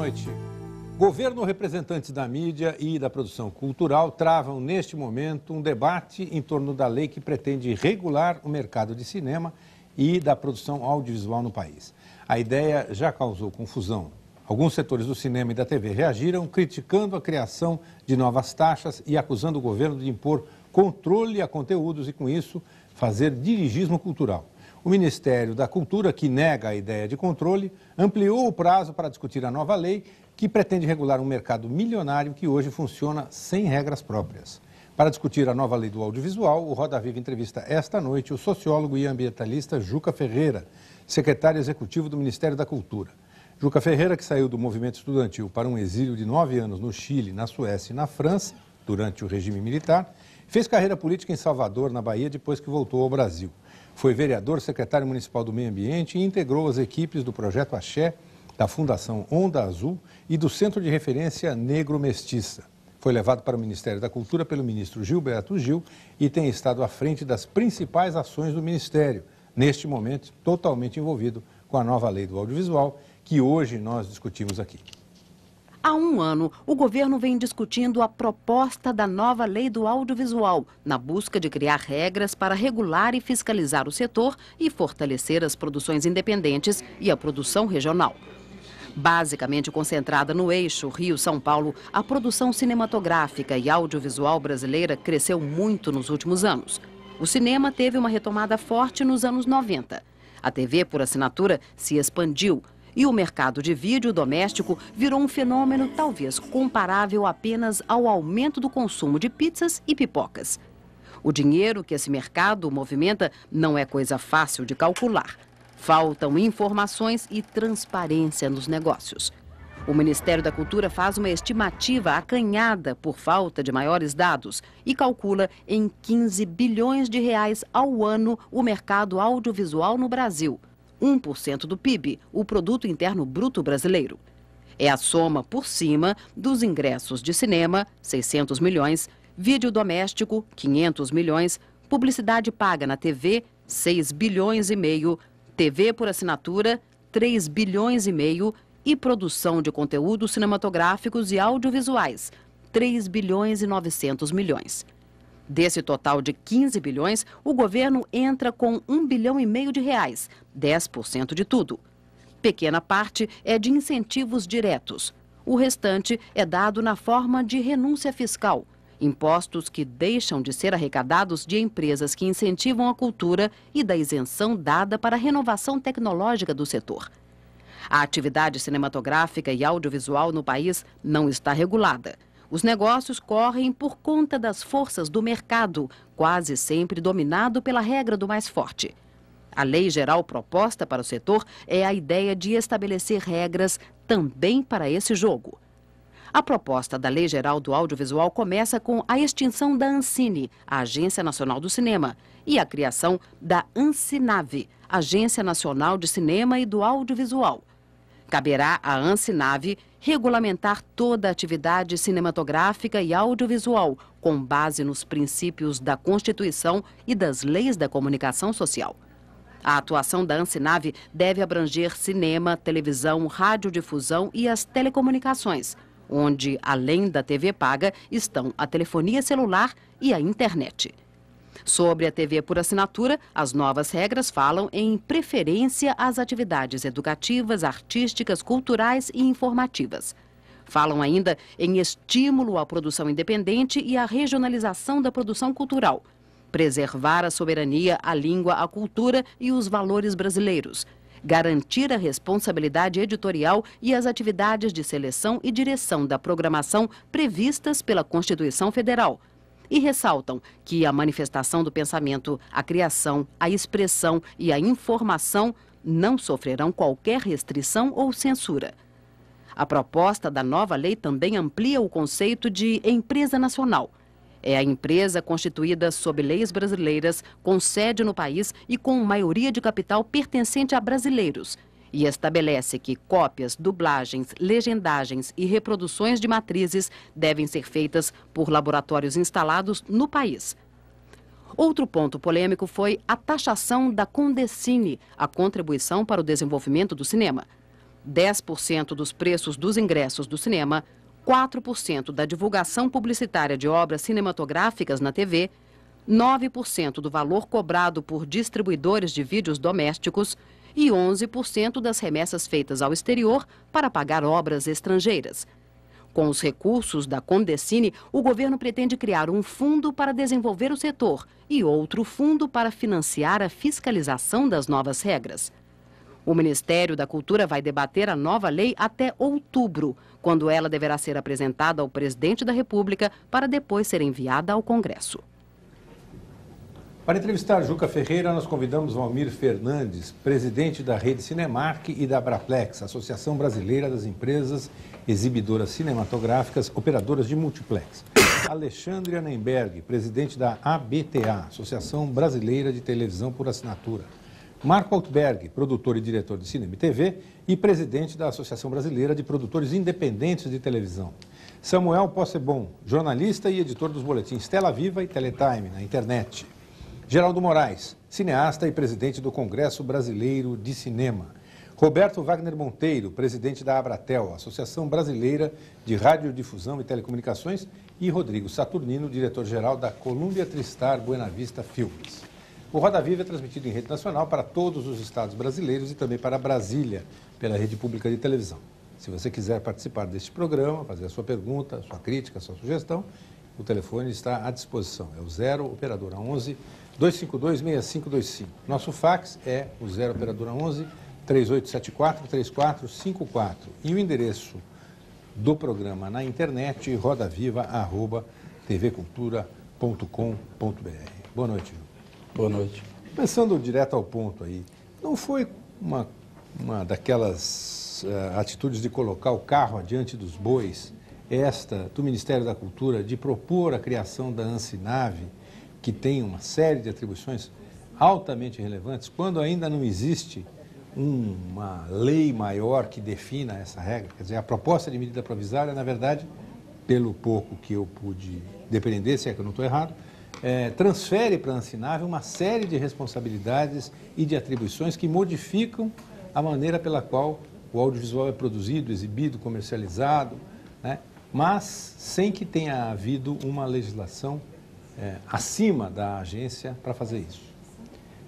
noite. Governo, representantes da mídia e da produção cultural travam neste momento um debate em torno da lei que pretende regular o mercado de cinema e da produção audiovisual no país. A ideia já causou confusão. Alguns setores do cinema e da TV reagiram, criticando a criação de novas taxas e acusando o governo de impor controle a conteúdos e, com isso, fazer dirigismo cultural. O Ministério da Cultura, que nega a ideia de controle, ampliou o prazo para discutir a nova lei que pretende regular um mercado milionário que hoje funciona sem regras próprias. Para discutir a nova lei do audiovisual, o Roda Viva entrevista esta noite o sociólogo e ambientalista Juca Ferreira, secretário executivo do Ministério da Cultura. Juca Ferreira, que saiu do movimento estudantil para um exílio de 9 anos no Chile, na Suécia e na França, durante o regime militar, fez carreira política em Salvador, na Bahia, depois que voltou ao Brasil. Foi vereador, secretário municipal do Meio Ambiente e integrou as equipes do Projeto Axé, da Fundação Onda Azul e do Centro de Referência Negro Mestiça. Foi levado para o Ministério da Cultura pelo ministro Gilberto Gil e tem estado à frente das principais ações do Ministério, neste momento totalmente envolvido com a nova lei do audiovisual, que hoje nós discutimos aqui. Há um ano, o governo vem discutindo a proposta da nova lei do audiovisual, na busca de criar regras para regular e fiscalizar o setor e fortalecer as produções independentes e a produção regional. Basicamente concentrada no eixo Rio-São Paulo, a produção cinematográfica e audiovisual brasileira cresceu muito nos últimos anos. O cinema teve uma retomada forte nos anos 90. A TV por assinatura se expandiu e o mercado de vídeo doméstico virou um fenômeno talvez comparável apenas ao aumento do consumo de pizzas e pipocas. O dinheiro que esse mercado movimenta não é coisa fácil de calcular. Faltam informações e transparência nos negócios. O Ministério da Cultura faz uma estimativa acanhada por falta de maiores dados e calcula em 15 bilhões de reais ao ano o mercado audiovisual no Brasil. 1% do PIB, o Produto Interno Bruto Brasileiro. É a soma por cima dos ingressos de cinema, 600 milhões, vídeo doméstico, 500 milhões, publicidade paga na TV, 6 bilhões e meio, TV por assinatura, 3 bilhões e meio e produção de conteúdos cinematográficos e audiovisuais, 3 bilhões e 900 milhões. Desse total de 15 bilhões, o governo entra com 1 bilhão e meio de reais, 10% de tudo. Pequena parte é de incentivos diretos. O restante é dado na forma de renúncia fiscal, impostos que deixam de ser arrecadados de empresas que incentivam a cultura e da isenção dada para a renovação tecnológica do setor. A atividade cinematográfica e audiovisual no país não está regulada. Os negócios correm por conta das forças do mercado, quase sempre dominado pela regra do mais forte. A lei geral proposta para o setor é a ideia de estabelecer regras também para esse jogo. A proposta da Lei Geral do Audiovisual começa com a extinção da Ancine, a Agência Nacional do Cinema, e a criação da Ancinave, Agência Nacional de Cinema e do Audiovisual. Caberá à Ancinave regulamentar toda a atividade cinematográfica e audiovisual, com base nos princípios da Constituição e das leis da comunicação social. A atuação da Ancinave deve abranger cinema, televisão, radiodifusão e as telecomunicações, onde, além da TV paga, estão a telefonia celular e a internet. Sobre a TV por assinatura, as novas regras falam em preferência às atividades educativas, artísticas, culturais e informativas. Falam ainda em estímulo à produção independente e à regionalização da produção cultural. Preservar a soberania, a língua, a cultura e os valores brasileiros. Garantir a responsabilidade editorial e as atividades de seleção e direção da programação previstas pela Constituição Federal. E ressaltam que a manifestação do pensamento, a criação, a expressão e a informação não sofrerão qualquer restrição ou censura. A proposta da nova lei também amplia o conceito de empresa nacional. É a empresa constituída sob leis brasileiras, com sede no país e com maioria de capital pertencente a brasileiros. E estabelece que cópias, dublagens, legendagens e reproduções de matrizes devem ser feitas por laboratórios instalados no país. Outro ponto polêmico foi a taxação da Condecine, a contribuição para o desenvolvimento do cinema. 10% dos preços dos ingressos do cinema, 4% da divulgação publicitária de obras cinematográficas na TV, 9% do valor cobrado por distribuidores de vídeos domésticos e 11% das remessas feitas ao exterior para pagar obras estrangeiras. Com os recursos da Condecine, o governo pretende criar um fundo para desenvolver o setor e outro fundo para financiar a fiscalização das novas regras. O Ministério da Cultura vai debater a nova lei até outubro, quando ela deverá ser apresentada ao presidente da República para depois ser enviada ao Congresso. Para entrevistar Juca Ferreira, nós convidamos Valmir Fernandes, presidente da Rede Cinemark e da Abraplex, Associação Brasileira das Empresas Exibidoras Cinematográficas Operadoras de Multiplex. Alexandre Annenberg, presidente da ABTA, Associação Brasileira de Televisão por Assinatura. Marco Altberg, produtor e diretor de cinema e TV e presidente da Associação Brasileira de Produtores Independentes de Televisão. Samuel Possebon, jornalista e editor dos boletins Tela Viva e Teletime na internet. Geraldo Moraes, cineasta e presidente do Congresso Brasileiro de Cinema. Roberto Wagner Monteiro, presidente da Abratel, Associação Brasileira de Radiodifusão e Telecomunicações, e Rodrigo Saturnino, diretor-geral da Columbia Tristar Buena Vista Filmes. O Roda Viva é transmitido em rede nacional para todos os estados brasileiros e também para Brasília, pela Rede Pública de Televisão. Se você quiser participar deste programa, fazer a sua pergunta, a sua crítica, a sua sugestão, o telefone está à disposição. É o 0 Operadora 11 252-6525. Nosso fax é o 0 Operadora 11 3874-3454. E o endereço do programa na internet, rodaviva@tvcultura.com.br. Boa noite, Ju. Boa noite. Pensando direto ao ponto aí, não foi uma daquelas atitudes de colocar o carro adiante dos bois, esta do Ministério da Cultura, de propor a criação da Ancinave, que tem uma série de atribuições altamente relevantes, quando ainda não existe uma lei maior que defina essa regra? Quer dizer, a proposta de medida provisória, na verdade, pelo pouco que eu pude depreender, se é que eu não estou errado, transfere para a Ancinave uma série de responsabilidades e de atribuições que modificam a maneira pela qual o audiovisual é produzido, exibido, comercializado, né? Mas sem que tenha havido uma legislação acima da agência para fazer isso.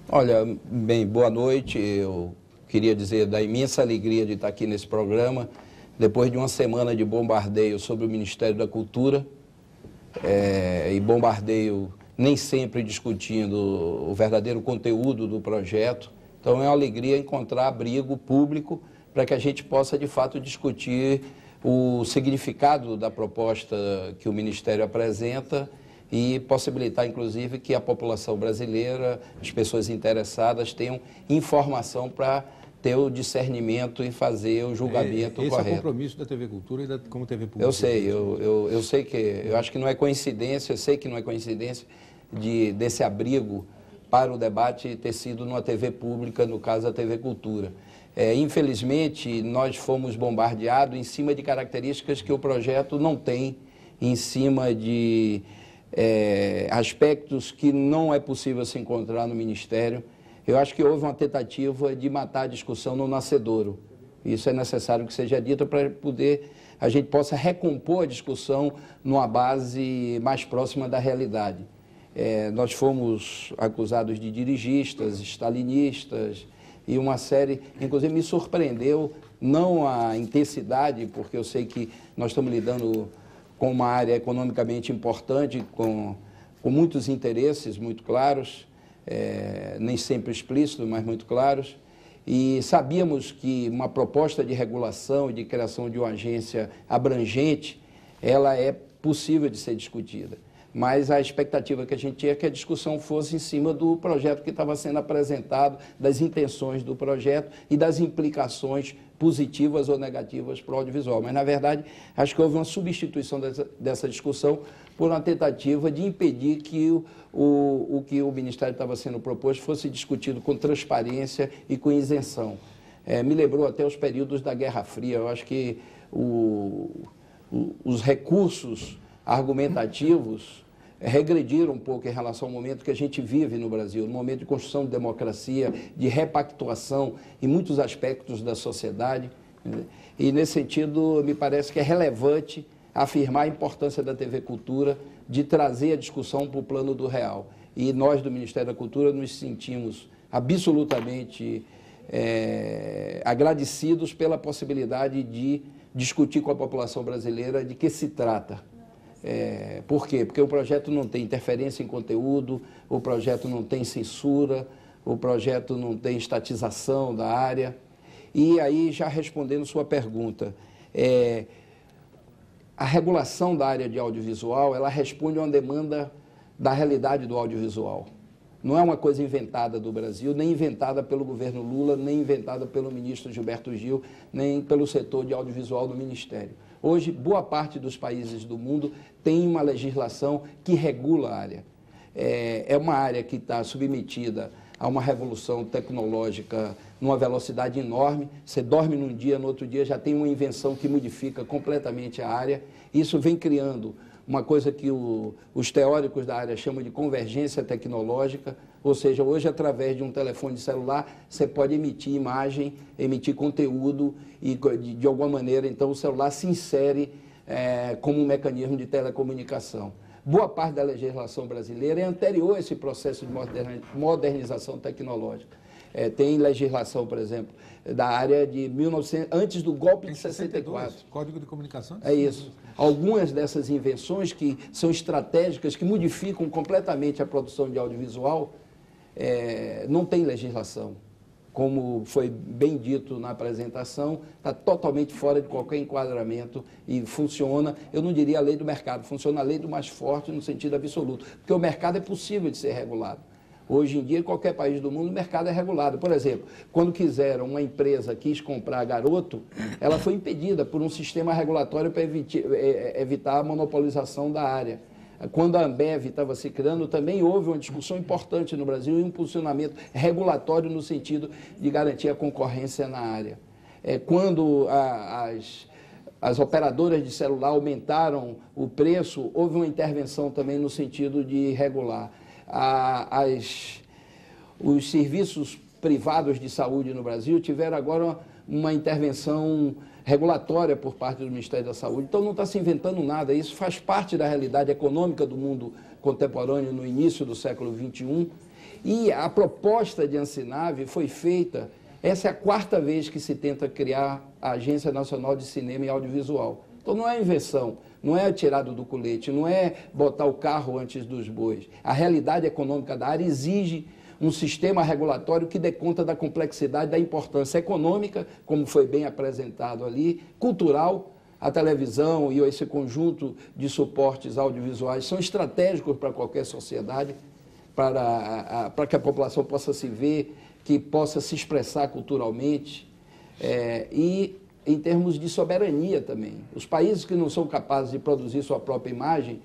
Olha, bem, boa noite. Eu queria dizer da imensa alegria de estar aqui nesse programa, depois de uma semana de bombardeio sobre o Ministério da Cultura, e bombardeio nem sempre discutindo o verdadeiro conteúdo do projeto. Então é uma alegria encontrar abrigo público para que a gente possa, de fato, discutir o significado da proposta que o Ministério apresenta e possibilitar, inclusive, que a população brasileira, as pessoas interessadas, tenham informação para ter o discernimento e fazer o julgamento correto. Esse é o compromisso da TV Cultura e como TV Pública. Eu sei, eu sei que, eu acho que não é coincidência, eu sei que não é coincidência desse abrigo para o debate ter sido numa TV pública, no caso a TV Cultura. Infelizmente, nós fomos bombardeados em cima de características que o projeto não tem, em cima de aspectos que não é possível se encontrar no Ministério. Eu acho que houve uma tentativa de matar a discussão no nascedouro. Isso é necessário que seja dito para poder a gente possa recompor a discussão numa base mais próxima da realidade. Nós fomos acusados de dirigistas, stalinistas e uma série, inclusive me surpreendeu, não a intensidade, porque eu sei que nós estamos lidando com uma área economicamente importante, com muitos interesses muito claros, nem sempre explícitos, mas muito claros, e sabíamos que uma proposta de regulação e de criação de uma agência abrangente, ela é possível de ser discutida. Mas a expectativa que a gente tinha é que a discussão fosse em cima do projeto que estava sendo apresentado, das intenções do projeto e das implicações positivas ou negativas para o audiovisual. Mas, na verdade, acho que houve uma substituição dessa discussão por uma tentativa de impedir que o que o Ministério estava sendo proposto fosse discutido com transparência e com isenção. Me lembrou até os períodos da Guerra Fria. Eu acho que os recursos argumentativos regrediram um pouco em relação ao momento que a gente vive no Brasil, no momento de construção de democracia, de repactuação em muitos aspectos da sociedade. E, nesse sentido, me parece que é relevante afirmar a importância da TV Cultura de trazer a discussão para o plano do real. E nós, do Ministério da Cultura, nos sentimos absolutamente agradecidos pela possibilidade de discutir com a população brasileira de que se trata. Por quê? Porque o projeto não tem interferência em conteúdo, o projeto não tem censura, o projeto não tem estatização da área. E aí, já respondendo sua pergunta, a regulação da área de audiovisual, ela responde a uma demanda da realidade do audiovisual. Não é uma coisa inventada do Brasil, nem inventada pelo governo Lula, nem inventada pelo ministro Gilberto Gil, nem pelo setor de audiovisual do Ministério. Hoje, boa parte dos países do mundo tem uma legislação que regula a área. É uma área que está submetida a uma revolução tecnológica numa velocidade enorme. Você dorme num dia, no outro dia já tem uma invenção que modifica completamente a área. Isso vem criando uma coisa que os teóricos da área chamam de convergência tecnológica, ou seja, hoje, através de um telefone celular, você pode emitir imagem, emitir conteúdo e, de alguma maneira, então, o celular se insere como um mecanismo de telecomunicação. Boa parte da legislação brasileira é anterior a esse processo de modernização tecnológica. Tem legislação, por exemplo, da área de 1900, antes do golpe de 64. Código de Comunicação. É isso. Algumas dessas invenções que são estratégicas, que modificam completamente a produção de audiovisual, não tem legislação. Como foi bem dito na apresentação, está totalmente fora de qualquer enquadramento e funciona, eu não diria a lei do mercado, funciona a lei do mais forte no sentido absoluto, porque o mercado é possível de ser regulado. Hoje em dia, em qualquer país do mundo, o mercado é regulado. Por exemplo, quando quiseram, uma empresa quis comprar a Garoto, ela foi impedida por um sistema regulatório para evitar a monopolização da área. Quando a Ambev estava se criando, também houve uma discussão importante no Brasil e um posicionamento regulatório no sentido de garantir a concorrência na área. Quando as operadoras de celular aumentaram o preço, houve uma intervenção também no sentido de regular. Os serviços privados de saúde no Brasil tiveram agora uma intervenção regulatória por parte do Ministério da Saúde. Então, não está se inventando nada. Isso faz parte da realidade econômica do mundo contemporâneo no início do século XXI. E a proposta de Ancinave foi feita, essa é a 4ª vez que se tenta criar a Agência Nacional de Cinema e Audiovisual. Então, não é invenção, não é tirado do colete, não é botar o carro antes dos bois. A realidade econômica da área exige um sistema regulatório que dê conta da complexidade, da importância econômica, como foi bem apresentado ali, cultural. A televisão e esse conjunto de suportes audiovisuais são estratégicos para qualquer sociedade, para que a população possa se ver, que possa se expressar culturalmente e em termos de soberania também. Os países que não são capazes de produzir sua própria imagem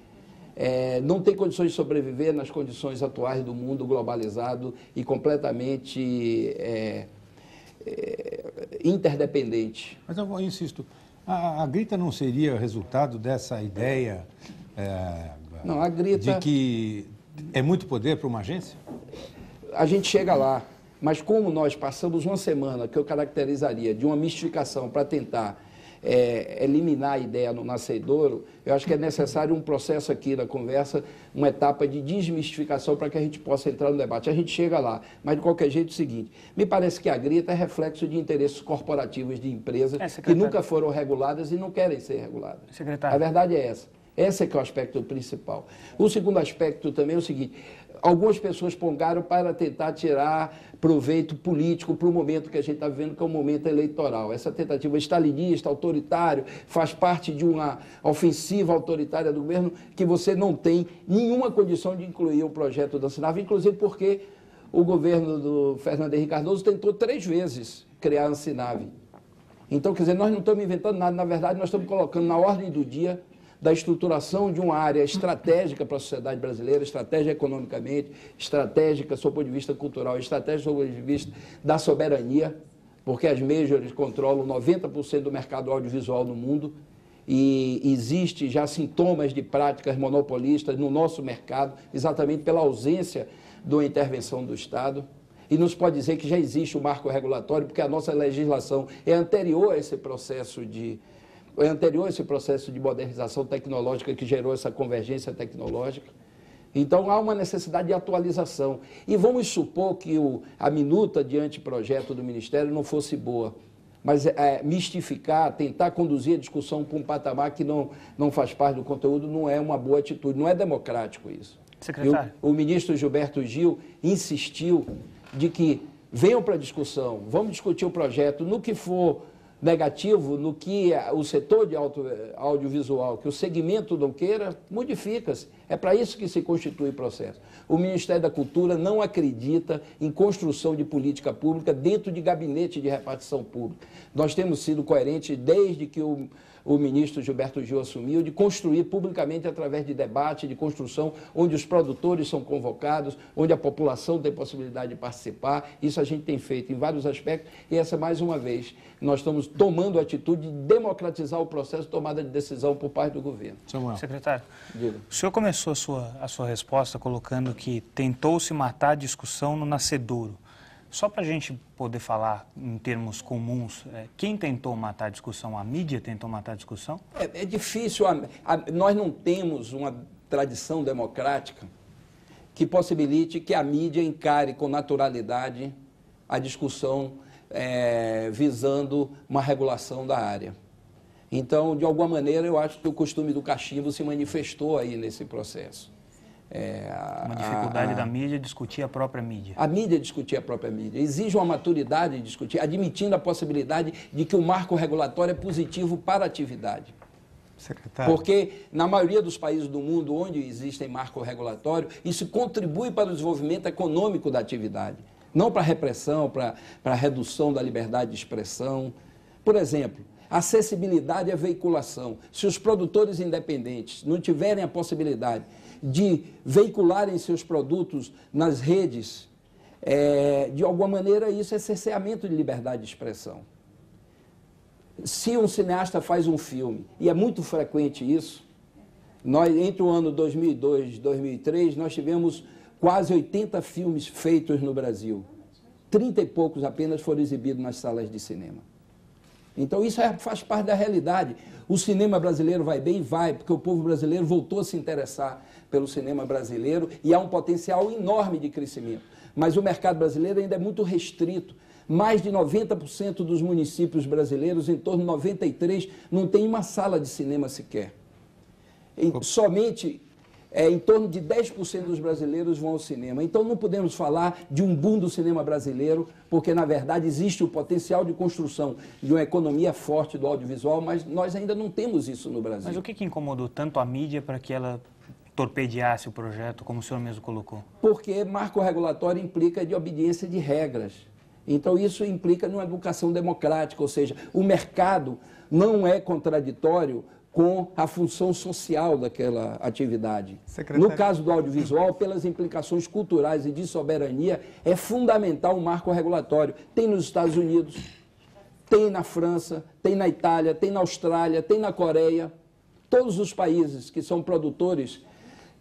não têm condições de sobreviver nas condições atuais do mundo globalizado e completamente interdependente. Mas eu insisto, a Grita não seria resultado dessa ideia não, a Grita, de que é muito poder para uma agência? A gente chega lá. Mas como nós passamos uma semana, que eu caracterizaria de uma mistificação para tentar eliminar a ideia no nascedouro, eu acho que é necessário um processo aqui na conversa, uma etapa de desmistificação para que a gente possa entrar no debate. A gente chega lá, mas de qualquer jeito é o seguinte, me parece que a Grita é reflexo de interesses corporativos de empresas que nunca foram reguladas e não querem ser reguladas. Secretário. A verdade é essa. Esse é que é o aspecto principal. O segundo aspecto também é o seguinte, algumas pessoas pongaram para tentar tirar proveito político para o momento que a gente está vivendo, que é o momento eleitoral. Essa tentativa stalinista, autoritário, faz parte de uma ofensiva autoritária do governo que você não tem nenhuma condição de incluir o projeto da Ancinave, inclusive porque o governo do Fernando Henrique Cardoso tentou 3 vezes criar a Ancinave. Então, quer dizer, nós não estamos inventando nada, na verdade, nós estamos colocando na ordem do dia da estruturação de uma área estratégica para a sociedade brasileira, estratégica economicamente, estratégica do ponto de vista cultural, estratégica do ponto de vista da soberania, porque as majors controlam 90% do mercado audiovisual no mundo e existe já sintomas de práticas monopolistas no nosso mercado, exatamente pela ausência de uma intervenção do Estado. e nos pode dizer que já existe o marco regulatório, porque a nossa legislação é anterior a esse processo de modernização tecnológica que gerou essa convergência tecnológica. Então, há uma necessidade de atualização. E vamos supor que a minuta de anteprojeto do Ministério não fosse boa, mas mistificar, tentar conduzir a discussão para um patamar que não faz parte do conteúdo não é uma boa atitude, não é democrático isso. Secretário. O ministro Gilberto Gil insistiu de que venham para a discussão, vamos discutir o projeto, no que for negativo, no que o setor de audiovisual, que o segmento não queira, modifica-se. É para isso que se constitui o processo. O Ministério da Cultura não acredita em construção de política pública dentro de gabinete de repartição pública. Nós temos sido coerentes desde que o ministro Gilberto Gil assumiu, de construir publicamente através de debate, de construção, onde os produtores são convocados, onde a população tem possibilidade de participar. Isso a gente tem feito em vários aspectos e essa, mais uma vez, nós estamos tomando a atitude de democratizar o processo de tomada de decisão por parte do governo. Samuel. Secretário, diga. O senhor começou a sua resposta colocando que tentou-se matar a discussão no nascedouro. Só para a gente poder falar em termos comuns, quem tentou matar a discussão? A mídia tentou matar a discussão? É difícil, nós não temos uma tradição democrática que possibilite que a mídia encare com naturalidade a discussão visando uma regulação da área. Então, de alguma maneira, eu acho que o costume do cachimbo se manifestou aí nesse processo. Uma dificuldade da mídia discutir a própria mídia. A mídia discutir a própria mídia. Exige uma maturidade de discutir, admitindo a possibilidade de que o marco regulatório é positivo para a atividade. Secretário. Porque na maioria dos países do mundo onde existem marco regulatório, isso contribui para o desenvolvimento econômico da atividade. Não para a repressão, para a redução da liberdade de expressão. Por exemplo, acessibilidade à veiculação. Se os produtores independentes não tiverem a possibilidade de veicularem seus produtos nas redes, de alguma maneira isso é cerceamento de liberdade de expressão. Se um cineasta faz um filme, e é muito frequente isso, entre o ano 2002 e 2003, nós tivemos quase 80 filmes feitos no Brasil. 30 e poucos apenas foram exibidos nas salas de cinema. Então isso faz parte da realidade. O cinema brasileiro vai bem? Vai, porque o povo brasileiro voltou a se interessar pelo cinema brasileiro e há um potencial enorme de crescimento. Mas o mercado brasileiro ainda é muito restrito. Mais de 90% dos municípios brasileiros, em torno de 93%, não tem uma sala de cinema sequer. Somente em torno de 10% dos brasileiros vão ao cinema. Então não podemos falar de um boom do cinema brasileiro, porque na verdade existe o potencial de construção de uma economia forte do audiovisual, mas nós ainda não temos isso no Brasil. Mas o que incomodou tanto a mídia para que ela torpedeasse o projeto, como o senhor mesmo colocou? Porque marco regulatório implica de obediência de regras. Então isso implica numa educação democrática, ou seja, o mercado não é contraditório com a função social daquela atividade. Secretário. No caso do audiovisual, pelas implicações culturais e de soberania, é fundamental o marco regulatório. Tem nos Estados Unidos, tem na França, tem na Itália, tem na Austrália, tem na Coreia. Todos os países que são produtores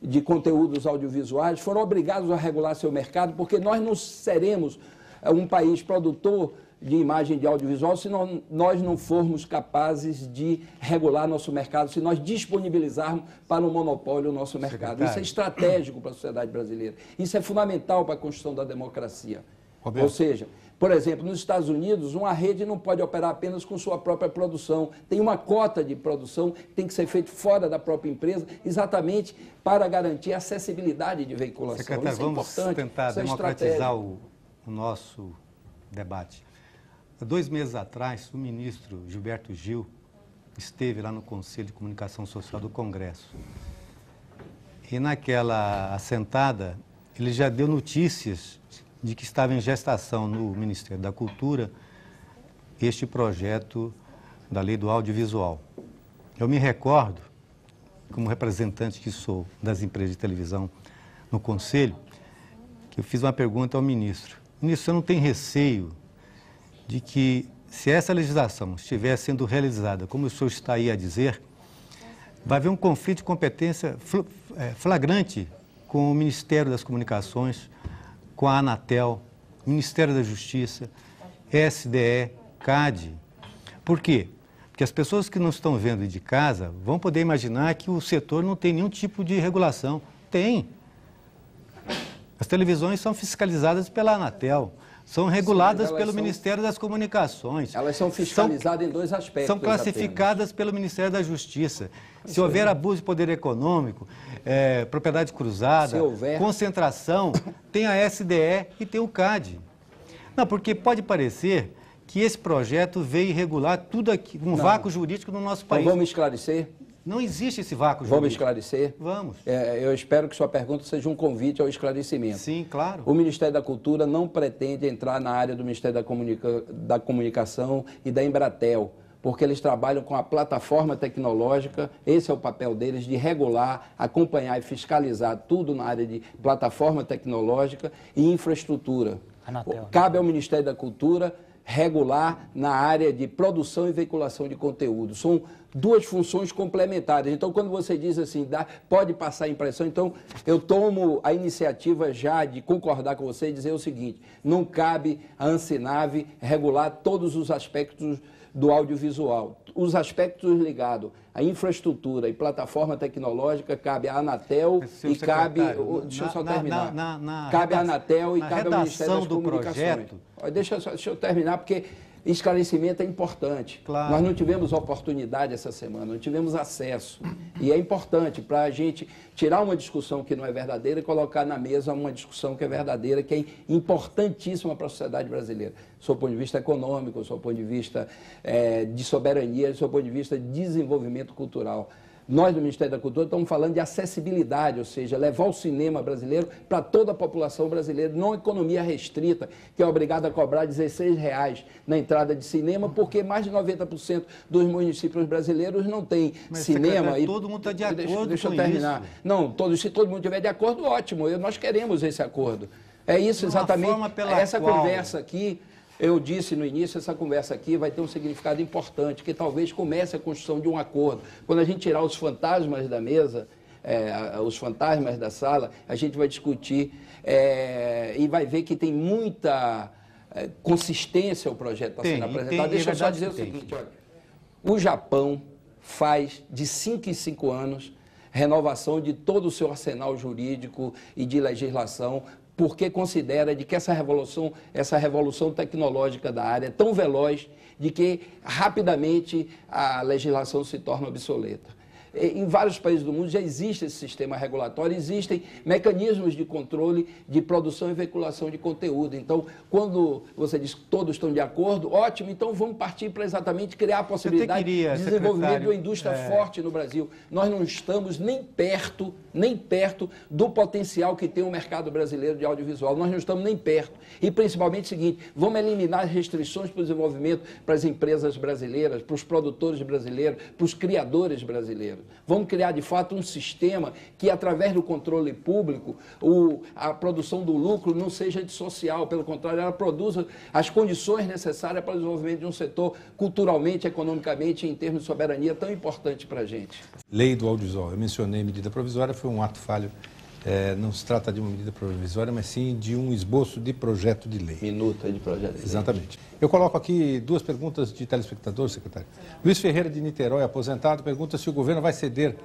de conteúdos audiovisuais foram obrigados a regular seu mercado, porque nós não seremos um país produtor de imagem de audiovisual se nós não formos capazes de regular nosso mercado, se nós disponibilizarmos para o monopólio o nosso mercado. Secretário. Isso é estratégico para a sociedade brasileira. Isso é fundamental para a construção da democracia. Roberto. Ou seja, por exemplo, nos Estados Unidos, uma rede não pode operar apenas com sua própria produção. Tem uma cota de produção que tem que ser feita fora da própria empresa, exatamente para garantir a acessibilidade de veiculação. Secretário, isso é vamos importante. tentar isso é democratizar o nosso debate. Há 2 meses atrás, o ministro Gilberto Gil esteve lá no Conselho de Comunicação Social do Congresso. E naquela assentada, ele já deu notícias de que estava em gestação no Ministério da Cultura este projeto da Lei do Audiovisual. Eu me recordo, como representante que sou das empresas de televisão no Conselho, que eu fiz uma pergunta ao ministro. Ministro, você não tem receio de que, se essa legislação estiver sendo realizada, como o senhor está aí a dizer, vai haver um conflito de competência flagrante com o Ministério das Comunicações, com a Anatel, Ministério da Justiça, SDE, CAD. Por quê? Porque as pessoas que não estão vendo de casa vão poder imaginar que o setor não tem nenhum tipo de regulação. Tem. As televisões são fiscalizadas pela Anatel. São reguladas pelo Ministério das Comunicações. Elas são fiscalizadas em dois aspectos. São classificadas pelo Ministério da Justiça. Se houver abuso de poder econômico, propriedade cruzada, concentração, tem a SDE e tem o CAD. Não, porque pode parecer que esse projeto veio regular tudo aqui, vácuo jurídico no nosso país. Então vamos esclarecer? Não existe esse vácuo jurídico. Vamos esclarecer? Vamos. Eu espero que sua pergunta seja um convite ao esclarecimento. Sim, claro. O Ministério da Cultura não pretende entrar na área do Ministério da Comunicação e da Embratel, porque eles trabalham com a plataforma tecnológica, esse é o papel deles, de regular, acompanhar e fiscalizar tudo na área de plataforma tecnológica e infraestrutura. Anatel. Cabe ao Ministério da Cultura regular na área de produção e veiculação de conteúdo. São duas funções complementares. Então, quando você diz assim, pode passar a impressão, então eu tomo a iniciativa já de concordar com você e dizer o seguinte: não cabe à Ancinave regular todos os aspectos do audiovisual. Os aspectos ligados à infraestrutura e plataforma tecnológica cabe à Anatel e cabe... Deixa eu só terminar. Cabe à Anatel e cabe ao Ministério das Comunicações. Deixa eu terminar, porque esclarecimento é importante. Claro. Nós não tivemos oportunidade essa semana, não tivemos acesso. E é importante para a gente tirar uma discussão que não é verdadeira e colocar na mesa uma discussão que é verdadeira, que é importantíssima para a sociedade brasileira. Do seu ponto de vista econômico, do seu ponto de vista de soberania, do seu ponto de vista de desenvolvimento cultural. Nós, do Ministério da Cultura, estamos falando de acessibilidade, ou seja, levar o cinema brasileiro para toda a população brasileira, não economia restrita, que é obrigada a cobrar R$16 na entrada de cinema, porque mais de 90% dos municípios brasileiros não tem cinema. E todo mundo está de acordo deixa eu terminar. Isso. Não, se todo mundo estiver de acordo, ótimo, nós queremos esse acordo. É isso exatamente, essa conversa aqui... Eu disse no início, essa conversa aqui vai ter um significado importante, que talvez comece a construção de um acordo. Quando a gente tirar os fantasmas da mesa, os fantasmas da sala, a gente vai discutir e vai ver que tem muita consistência o projeto está sendo apresentado. Deixa eu só dizer o seguinte, olha, o Japão faz de 5 em 5 anos renovação de todo o seu arsenal jurídico e de legislação, porque considera de que essa revolução tecnológica da área é tão veloz de que rapidamente a legislação se torna obsoleta. Em vários países do mundo já existe esse sistema regulatório, existem mecanismos de controle de produção e veiculação de conteúdo. Então, quando você diz que todos estão de acordo, ótimo, então vamos partir para exatamente criar a possibilidade de desenvolvimento de uma indústria forte no Brasil. Nós não estamos nem perto do potencial que tem o mercado brasileiro de audiovisual. Nós não estamos nem perto. E principalmente o seguinte, vamos eliminar as restrições para o desenvolvimento para as empresas brasileiras, para os produtores brasileiros, para os criadores brasileiros. Vamos criar, de fato, um sistema que, através do controle público, a produção do lucro não seja antissocial, pelo contrário, ela produza as condições necessárias para o desenvolvimento de um setor culturalmente, economicamente, em termos de soberania tão importante para a gente. Lei do audiovisual. Eu mencionei medida provisória, foi um ato falho. Não se trata de uma medida provisória, mas sim de um esboço de projeto de lei. Minuta de projeto de lei. Exatamente. Eu coloco aqui duas perguntas de telespectador, secretário. Luiz Ferreira, de Niterói, aposentado, pergunta se o governo vai ceder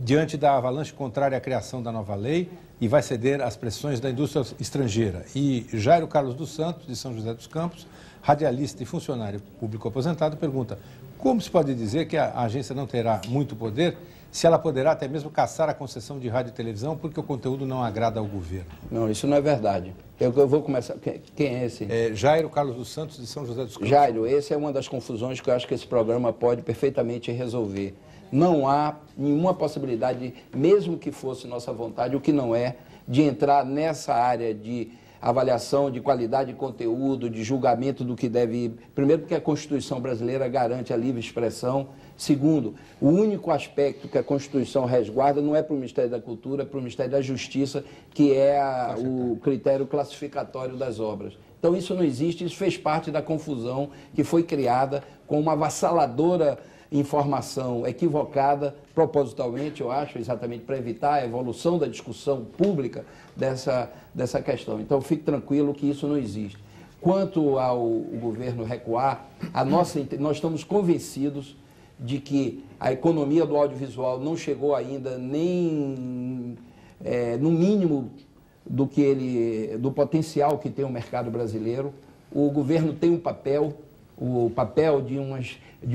diante da avalanche contrária à criação da nova lei e vai ceder às pressões da indústria estrangeira. E Jairo Carlos dos Santos, de São José dos Campos, radialista e funcionário público aposentado, pergunta: como se pode dizer que a agência não terá muito poder se ela poderá até mesmo caçar a concessão de rádio e televisão porque o conteúdo não agrada ao governo? Não, isso não é verdade. Eu vou começar... Quem é esse? Jairo Carlos dos Santos, de São José dos Campos. Jairo, essa é uma das confusões que eu acho que esse programa pode perfeitamente resolver. Não há nenhuma possibilidade, mesmo que fosse nossa vontade, o que não é, de entrar nessa área de avaliação de qualidade de conteúdo, de julgamento do que deve ir. Primeiro, porque a Constituição brasileira garante a livre expressão. Segundo, o único aspecto que a Constituição resguarda não é para o Ministério da Cultura, é para o Ministério da Justiça, que é o critério classificatório das obras. Então, isso não existe, isso fez parte da confusão que foi criada com uma avassaladora informação equivocada, propositalmente, eu acho, exatamente para evitar a evolução da discussão pública dessa questão. Então, fique tranquilo que isso não existe. Quanto ao governo recuar, nós estamos convencidos de que a economia do audiovisual não chegou ainda nem no mínimo do potencial que tem o mercado brasileiro. O governo tem um papel, o papel de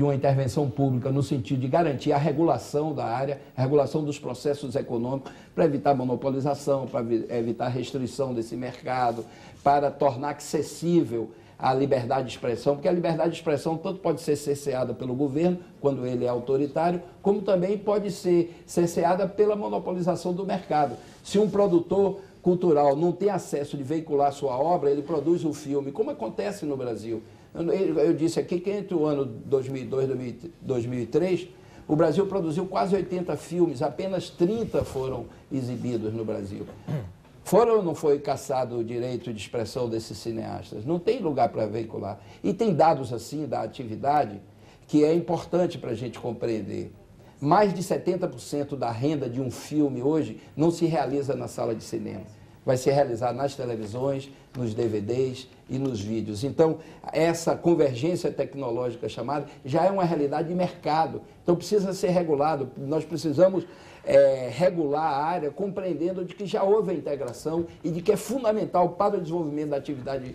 uma intervenção pública no sentido de garantir a regulação da área, a regulação dos processos econômicos, para evitar monopolização, para evitar restrição desse mercado, para tornar acessível a liberdade de expressão, porque a liberdade de expressão tanto pode ser cerceada pelo governo, quando ele é autoritário, como também pode ser cerceada pela monopolização do mercado. Se um produtor cultural não tem acesso de veicular sua obra, ele produz um filme, como acontece no Brasil. Eu disse aqui que entre o ano 2002 e 2003, o Brasil produziu quase 80 filmes, apenas 30 foram exibidos no Brasil. Foram ou não foi cassado o direito de expressão desses cineastas? Não tem lugar para veicular. E tem dados assim da atividade que é importante para a gente compreender. Mais de 70% da renda de um filme hoje não se realiza na sala de cinema. Vai ser realizado nas televisões, nos DVDs e nos vídeos. Então, essa convergência tecnológica chamada já é uma realidade de mercado. Então, precisa ser regulado. Nós precisamos regular a área, compreendendo de que já houve a integração e de que é fundamental para o desenvolvimento da atividade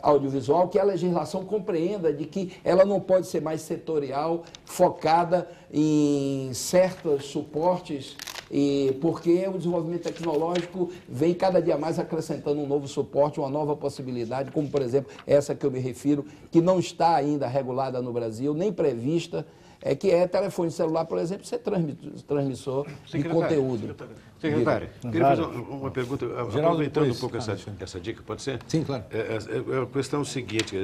audiovisual que a legislação compreenda de que ela não pode ser mais setorial, focada em certos suportes, porque o desenvolvimento tecnológico vem cada dia mais acrescentando um novo suporte, uma nova possibilidade, como, por exemplo, essa que eu me refiro, que não está ainda regulada no Brasil, nem prevista, que é telefone celular, por exemplo, ser transmissor de conteúdo. Secretário, queria fazer uma pergunta, aproveitando um pouco essa dica, pode ser? Sim, claro. A questão é o seguinte,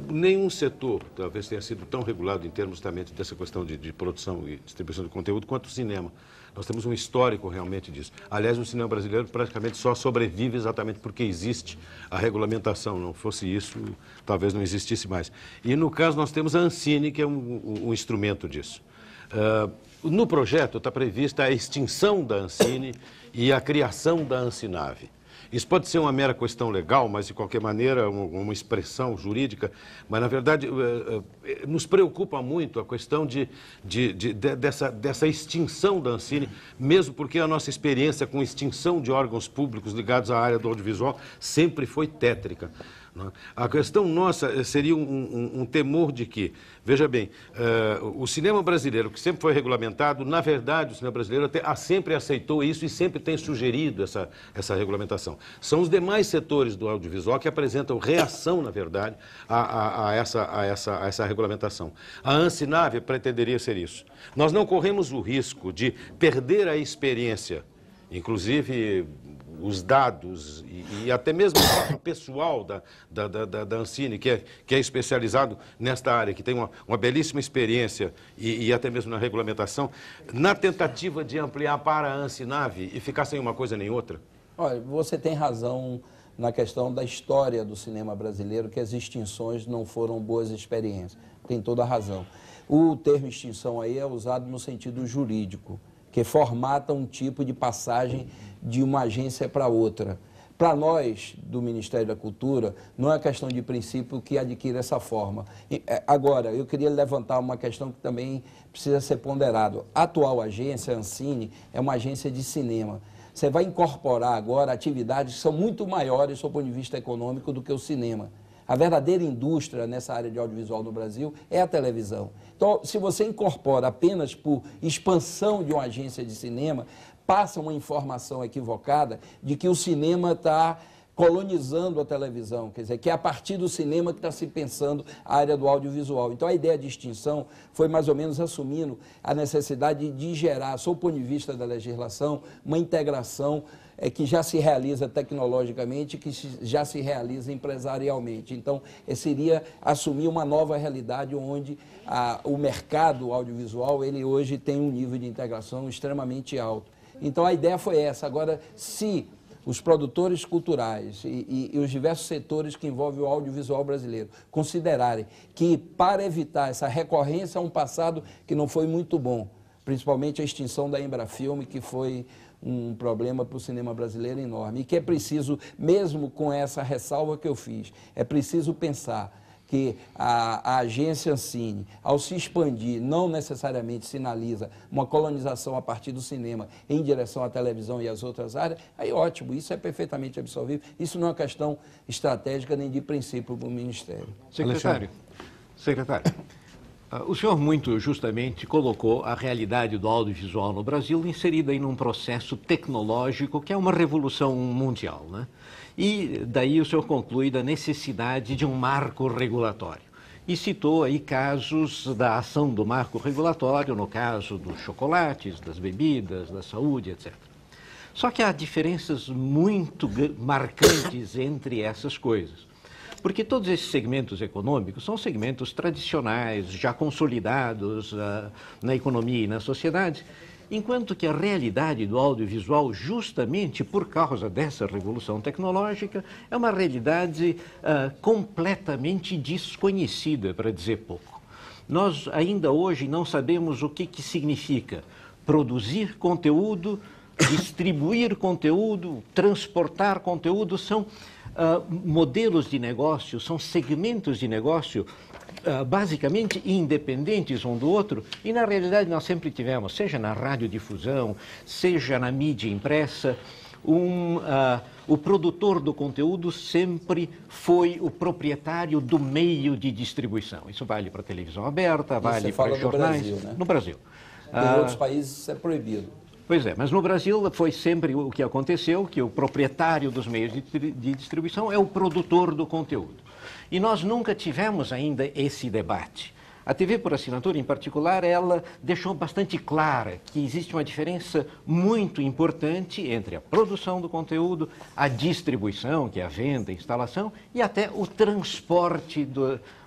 nenhum setor talvez tenha sido tão regulado em termos também dessa questão de produção e distribuição de conteúdo quanto o cinema. Nós temos um histórico realmente disso. Aliás, o cinema brasileiro praticamente só sobrevive exatamente porque existe a regulamentação. Não fosse isso, talvez não existisse mais. E, no caso, nós temos a Ancine, que é um instrumento disso. No projeto está prevista a extinção da Ancine e a criação da Ancinave. Isso pode ser uma mera questão legal, mas, de qualquer maneira, uma expressão jurídica. Mas, na verdade, nos preocupa muito a questão dessa extinção da Ancine, mesmo porque a nossa experiência com extinção de órgãos públicos ligados à área do audiovisual sempre foi tétrica. A questão nossa seria um temor de que, veja bem, o cinema brasileiro, que sempre foi regulamentado, na verdade, o cinema brasileiro sempre aceitou isso e sempre tem sugerido essa regulamentação. São os demais setores do audiovisual que apresentam reação, na verdade, a essa regulamentação. A Ancinave pretenderia ser isso. Nós não corremos o risco de perder a experiência, inclusive os dados e até mesmo o pessoal da Ancine, que é especializado nesta área, que tem uma belíssima experiência e até mesmo na regulamentação, na tentativa de ampliar para a Ancinave e ficar sem uma coisa nem outra? Olha, você tem razão na questão da história do cinema brasileiro, que as extinções não foram boas experiências. Tem toda a razão. O termo extinção aí é usado no sentido jurídico, que formata um tipo de passagem de uma agência para outra. Para nós, do Ministério da Cultura, não é questão de princípio que adquire essa forma. Agora, eu queria levantar uma questão que também precisa ser ponderado. A atual agência, a Ancine, é uma agência de cinema. Você vai incorporar agora atividades que são muito maiores, do ponto de vista econômico, do que o cinema. A verdadeira indústria nessa área de audiovisual no Brasil é a televisão. Então, se você incorpora apenas por expansão de uma agência de cinema, passa uma informação equivocada de que o cinema está colonizando a televisão, quer dizer, que é a partir do cinema que está se pensando a área do audiovisual. Então, a ideia de extinção foi mais ou menos assumindo a necessidade de gerar, sob o ponto de vista da legislação, uma integração que já se realiza tecnologicamente, que já se realiza empresarialmente. Então, seria assumir uma nova realidade onde o mercado audiovisual, ele hoje tem um nível de integração extremamente alto. Então, a ideia foi essa. Agora, se os produtores culturais e os diversos setores que envolvem o audiovisual brasileiro considerarem que, para evitar essa recorrência a um passado que não foi muito bom, principalmente a extinção da Embrafilme, que foi um problema para o cinema brasileiro enorme, e que é preciso, mesmo com essa ressalva que eu fiz, é preciso pensar que a agência Ancine, ao se expandir, não necessariamente sinaliza uma colonização a partir do cinema em direção à televisão e às outras áreas, aí ótimo, isso é perfeitamente absorvível, isso não é uma questão estratégica nem de princípio para o Ministério. Secretário, o senhor muito justamente colocou a realidade do audiovisual no Brasil inserida em um processo tecnológico que é uma revolução mundial, né? E daí o senhor conclui da necessidade de um marco regulatório. E citou aí casos da ação do marco regulatório, no caso dos chocolates, das bebidas, da saúde, etc. Só que há diferenças muito marcantes entre essas coisas. Porque todos esses segmentos econômicos são segmentos tradicionais, já consolidados na economia e na sociedade, enquanto que a realidade do audiovisual, justamente por causa dessa revolução tecnológica, é uma realidade completamente desconhecida, para dizer pouco. Nós ainda hoje não sabemos o que significa produzir conteúdo, distribuir conteúdo, transportar conteúdo, são modelos de negócio, são segmentos de negócio basicamente independentes um do outro, e na realidade nós sempre tivemos, seja na radiodifusão, seja na mídia impressa, o produtor do conteúdo sempre foi o proprietário do meio de distribuição. Isso vale para a televisão aberta, vale para jornais. No Brasil, né? No Brasil. Em outros países isso é proibido. Pois é, mas no Brasil foi sempre o que aconteceu, que o proprietário dos meios de distribuição é o produtor do conteúdo. E nós nunca tivemos ainda esse debate. A TV por assinatura, em particular, ela deixou bastante clara que existe uma diferença muito importante entre a produção do conteúdo, a distribuição, que é a venda, a instalação, e até o transporte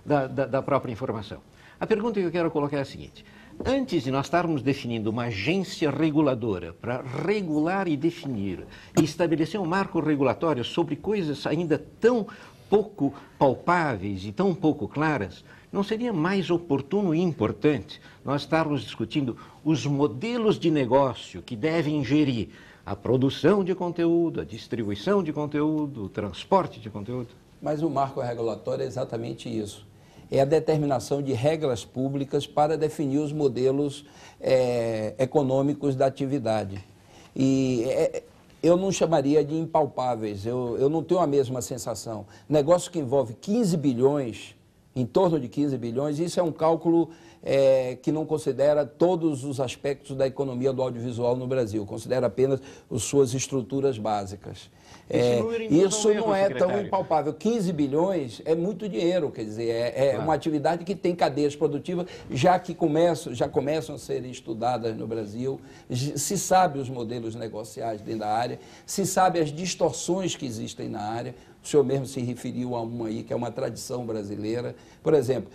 da própria informação. A pergunta que eu quero colocar é a seguinte: antes de nós estarmos definindo uma agência reguladora para regular e definir e estabelecer um marco regulatório sobre coisas ainda tão pouco palpáveis e tão pouco claras, não seria mais oportuno e importante nós estarmos discutindo os modelos de negócio que devem gerir a produção de conteúdo, a distribuição de conteúdo, o transporte de conteúdo? Mas o marco regulatório é exatamente isso. É a determinação de regras públicas para definir os modelos econômicos da atividade. E eu não chamaria de impalpáveis, eu não tenho a mesma sensação. Negócio que envolve 15 bilhões, em torno de 15 bilhões, isso é um cálculo que não considera todos os aspectos da economia do audiovisual no Brasil, considera apenas as suas estruturas básicas. Isso não é tão impalpável. 15 bilhões é muito dinheiro, quer dizer, claro, uma atividade que tem cadeias produtivas, já começam a ser estudadas no Brasil, se sabe os modelos negociais dentro da área, se sabe as distorções que existem na área. O senhor mesmo se referiu a uma aí, que é uma tradição brasileira. Por exemplo,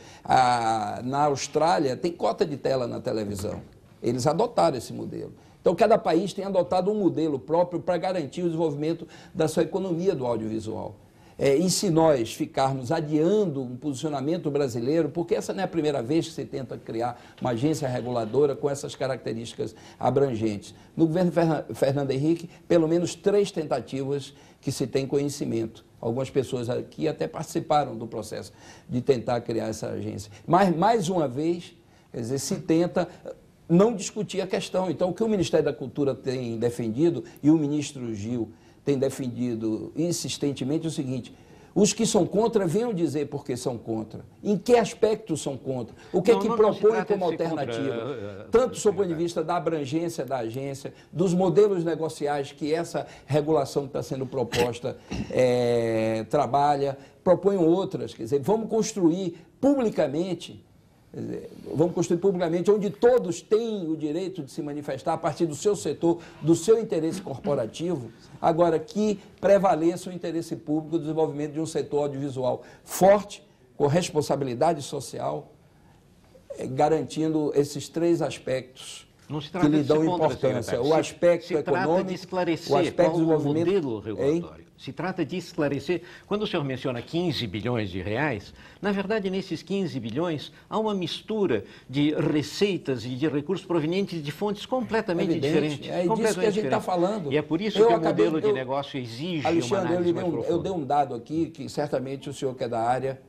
na Austrália tem cota de tela na televisão. Eles adotaram esse modelo. Então, cada país tem adotado um modelo próprio para garantir o desenvolvimento da sua economia do audiovisual. E se nós ficarmos adiando um posicionamento brasileiro, porque essa não é a primeira vez que se tenta criar uma agência reguladora com essas características abrangentes. No governo Fernando Henrique, pelo menos 3 tentativas que se tem conhecimento. Algumas pessoas aqui até participaram do processo de tentar criar essa agência. Mas, mais uma vez, quer dizer, se tenta não discutir a questão. Então, o que o Ministério da Cultura tem defendido, e o ministro Gil tem defendido insistentemente, é o seguinte: os que são contra, venham dizer por que são contra. Em que aspectos são contra? O que propõem como alternativa? Tanto sob o ponto de vista da abrangência da agência, dos modelos negociais que essa regulação que está sendo proposta trabalha, propõem outras. Quer dizer, vamos construir publicamente onde todos têm o direito de se manifestar a partir do seu setor, do seu interesse corporativo, agora que prevaleça o interesse público do desenvolvimento de um setor audiovisual forte, com responsabilidade social, garantindo esses 3 aspectos Não se que trata lhe de dão ser contra, importância. secretário. O aspecto se trata econômico, de esclarecer o aspecto qual do o desenvolvimento, modelo regulatório. Se trata de esclarecer. Quando o senhor menciona 15 bilhões de reais, na verdade, nesses 15 bilhões, há uma mistura de receitas e de recursos provenientes de fontes completamente diferentes. É disso que a gente está falando. E é por isso que o modelo de negócio exige Alexandre, uma análise mais profunda. eu dei um dado aqui que certamente o senhor que é da área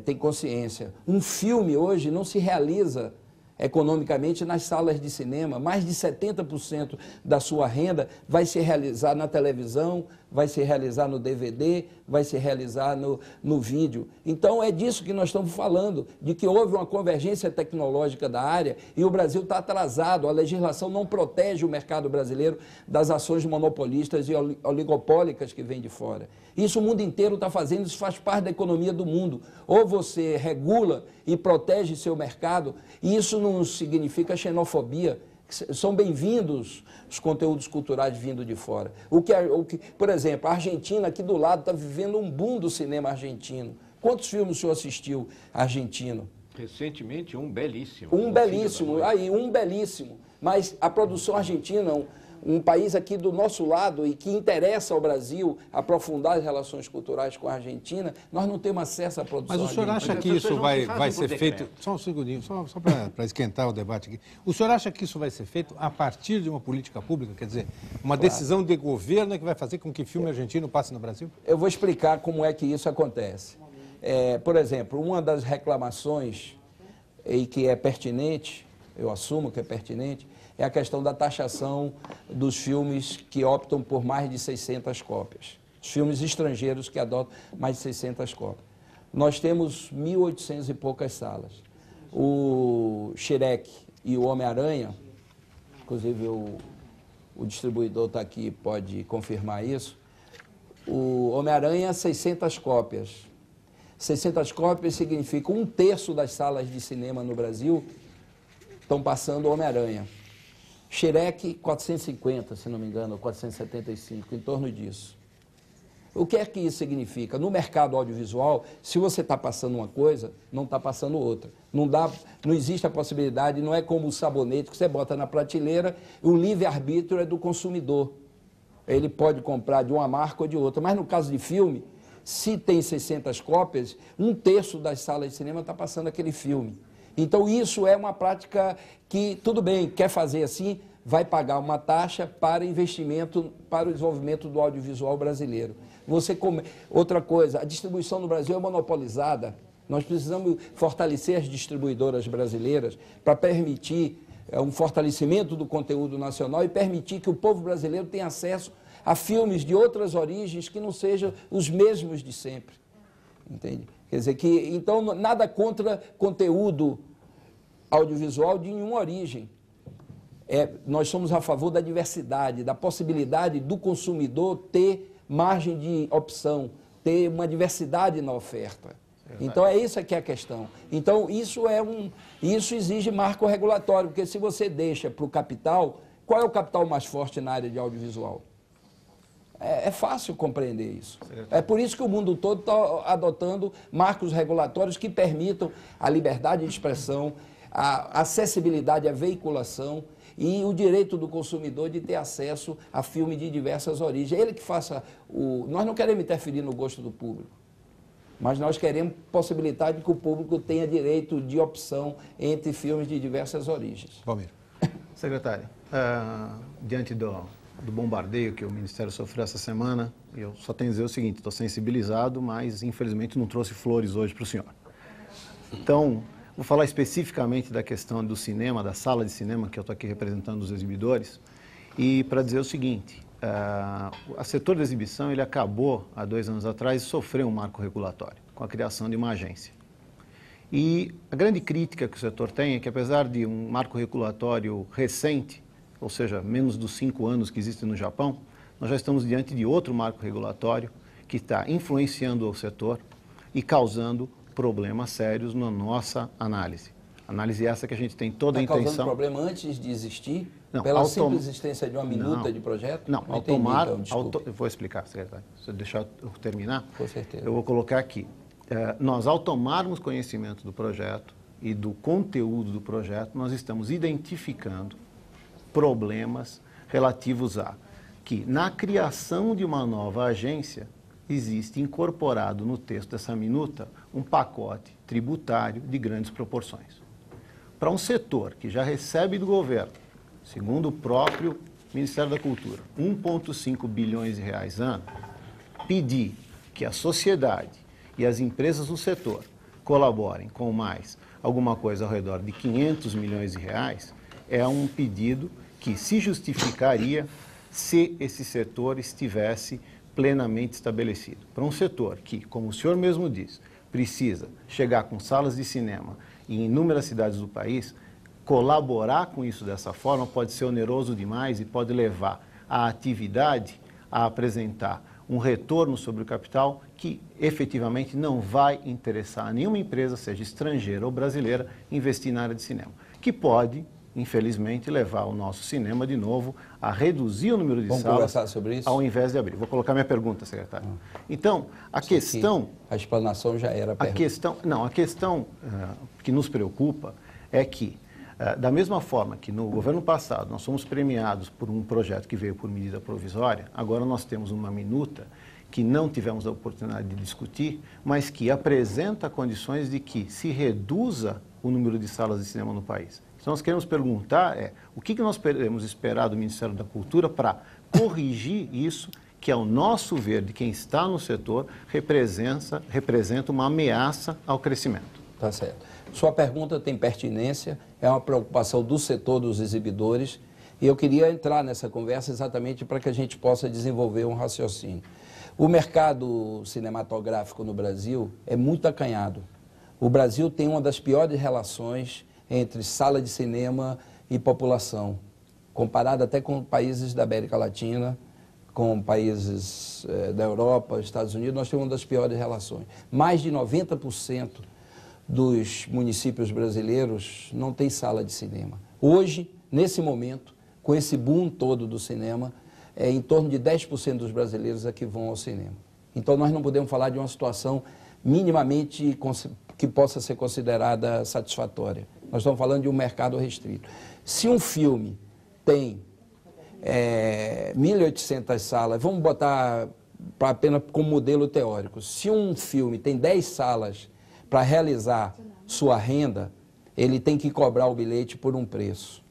tem consciência. Um filme hoje não se realiza economicamente nas salas de cinema. Mais de 70% da sua renda vai se realizar na televisão, vai se realizar no DVD, vai se realizar no vídeo. Então é disso que nós estamos falando, de que houve uma convergência tecnológica da área e o Brasil está atrasado. A legislação não protege o mercado brasileiro das ações monopolistas e oligopólicas que vêm de fora. Isso o mundo inteiro está fazendo, isso faz parte da economia do mundo. Ou você regula e protege seu mercado, e isso não significa xenofobia. São bem-vindos os conteúdos culturais vindo de fora. Por exemplo, a Argentina aqui do lado está vivendo um boom do cinema argentino. Quantos filmes o senhor assistiu argentino? Recentemente, um belíssimo. Um belíssimo. Mas a produção argentina, um país aqui do nosso lado e que interessa ao Brasil aprofundar as relações culturais com a Argentina, nós não temos acesso à produção Mas o senhor acha que isso vai ser feito... Só um segundinho, só para esquentar o debate aqui. O senhor acha que isso vai ser feito a partir de uma política pública? Quer dizer, uma decisão de governo que vai fazer com que filme argentino passe no Brasil? Eu vou explicar como é que isso acontece. Por exemplo, uma das reclamações e que é pertinente, eu assumo que é pertinente, é a questão da taxação dos filmes que optam por mais de 600 cópias. Os filmes estrangeiros que adotam mais de 600 cópias. Nós temos 1.800 e poucas salas. O Shrek e o Homem-Aranha, inclusive o distribuidor está aqui, pode confirmar isso. O Homem-Aranha, 600 cópias. 600 cópias significa 1/3 das salas de cinema no Brasil estão passando o Homem-Aranha. Shrek, 450, se não me engano, ou 475, em torno disso. O que é que isso significa? No mercado audiovisual, se você está passando uma coisa, não está passando outra. Não existe a possibilidade, não é como o sabonete que você bota na prateleira, o livre-arbítrio é do consumidor. Ele pode comprar de uma marca ou de outra. Mas no caso de filme, se tem 600 cópias, 1/3 das salas de cinema está passando aquele filme. Então, isso é uma prática que, tudo bem, quer fazer assim, vai pagar uma taxa para investimento, para o desenvolvimento do audiovisual brasileiro. Outra coisa, a distribuição no Brasil é monopolizada. Nós precisamos fortalecer as distribuidoras brasileiras para permitir um fortalecimento do conteúdo nacional e permitir que o povo brasileiro tenha acesso a filmes de outras origens que não sejam os mesmos de sempre. Entende? Quer dizer que, então, nada contra conteúdo audiovisual de nenhuma origem. Nós somos a favor da diversidade, da possibilidade do consumidor ter margem de opção, ter uma diversidade na oferta. Então, essa que é a questão. Então, isso exige marco regulatório, porque se você deixa para o capital, qual é o capital mais forte na área de audiovisual? É fácil compreender isso. É por isso que o mundo todo está adotando marcos regulatórios que permitam a liberdade de expressão, a acessibilidade à veiculação e o direito do consumidor de ter acesso a filme de diversas origens. Ele que faça Nós não queremos interferir no gosto do público, mas nós queremos possibilitar de que o público tenha direito de opção entre filmes de diversas origens. Valmir. Secretário, diante do bombardeio que o Ministério sofreu essa semana, eu só tenho a dizer o seguinte: estou sensibilizado, mas infelizmente não trouxe flores hoje para o senhor. Então, vou falar especificamente da questão do cinema, da sala de cinema, que eu estou aqui representando os exibidores, e para dizer o seguinte: o setor da exibição ele acabou, há 2 anos atrás, de sofrer um marco regulatório, com a criação de uma agência. E a grande crítica que o setor tem é que, apesar de um marco regulatório recente, ou seja, menos dos 5 anos que existe no Japão, nós já estamos diante de outro marco regulatório que está influenciando o setor e causando problemas sérios na nossa análise. Análise essa que a gente tem toda a intenção... Está causando problema antes de existir? Não, pela simples existência de uma minuta de projeto? Não, eu vou explicar, secretário. Se deixar eu terminar, com certeza. Eu vou colocar aqui. Nós, ao tomarmos conhecimento do projeto, e do conteúdo do projeto, nós estamos identificando problemas relativos a que, na criação de uma nova agência, existe incorporado no texto dessa minuta um pacote tributário de grandes proporções. Para um setor que já recebe do governo, segundo o próprio Ministério da Cultura, 1,5 bilhões de reais ano, pedir que a sociedade e as empresas do setor colaborem com mais alguma coisa ao redor de 500 milhões de reais, é um pedido que se justificaria se esse setor estivesse plenamente estabelecido. Para um setor que, como o senhor mesmo diz, precisa chegar com salas de cinema em inúmeras cidades do país, colaborar com isso dessa forma pode ser oneroso demais e pode levar a atividade a apresentar um retorno sobre o capital que efetivamente não vai interessar a nenhuma empresa, seja estrangeira ou brasileira, investir na área de cinema, que pode, infelizmente, levar o nosso cinema de novo a reduzir o número de Vamos salas conversar sobre isso? ao invés de abrir. Vou colocar minha pergunta, secretário. Então, a questão... A explanação já era a pergunta. A questão que nos preocupa é que, da mesma forma que no governo passado nós fomos premiados por um projeto que veio por medida provisória, agora nós temos uma minuta que não tivemos a oportunidade de discutir, mas que apresenta condições de que se reduza o número de salas de cinema no país. Então, nós queremos perguntar o que nós podemos esperar do Ministério da Cultura para corrigir isso, que, ao nosso ver, de quem está no setor, representa uma ameaça ao crescimento. Tá certo. Sua pergunta tem pertinência, é uma preocupação do setor dos exibidores, e eu queria entrar nessa conversa exatamente para que a gente possa desenvolver um raciocínio. O mercado cinematográfico no Brasil é muito acanhado. O Brasil tem uma das piores relações entre sala de cinema e população, comparado até com países da América Latina, com países da Europa, Estados Unidos, nós temos uma das piores relações. Mais de 90% dos municípios brasileiros não tem sala de cinema. Hoje, nesse momento, com esse boom todo do cinema, em torno de 10% dos brasileiros é que vão ao cinema. Então, nós não podemos falar de uma situação minimamente que possa ser considerada satisfatória. Nós estamos falando de um mercado restrito. Se um filme tem 1.800 salas, vamos botar apenas como modelo teórico, se um filme tem 10 salas para realizar sua renda, ele tem que cobrar o bilhete por um preço.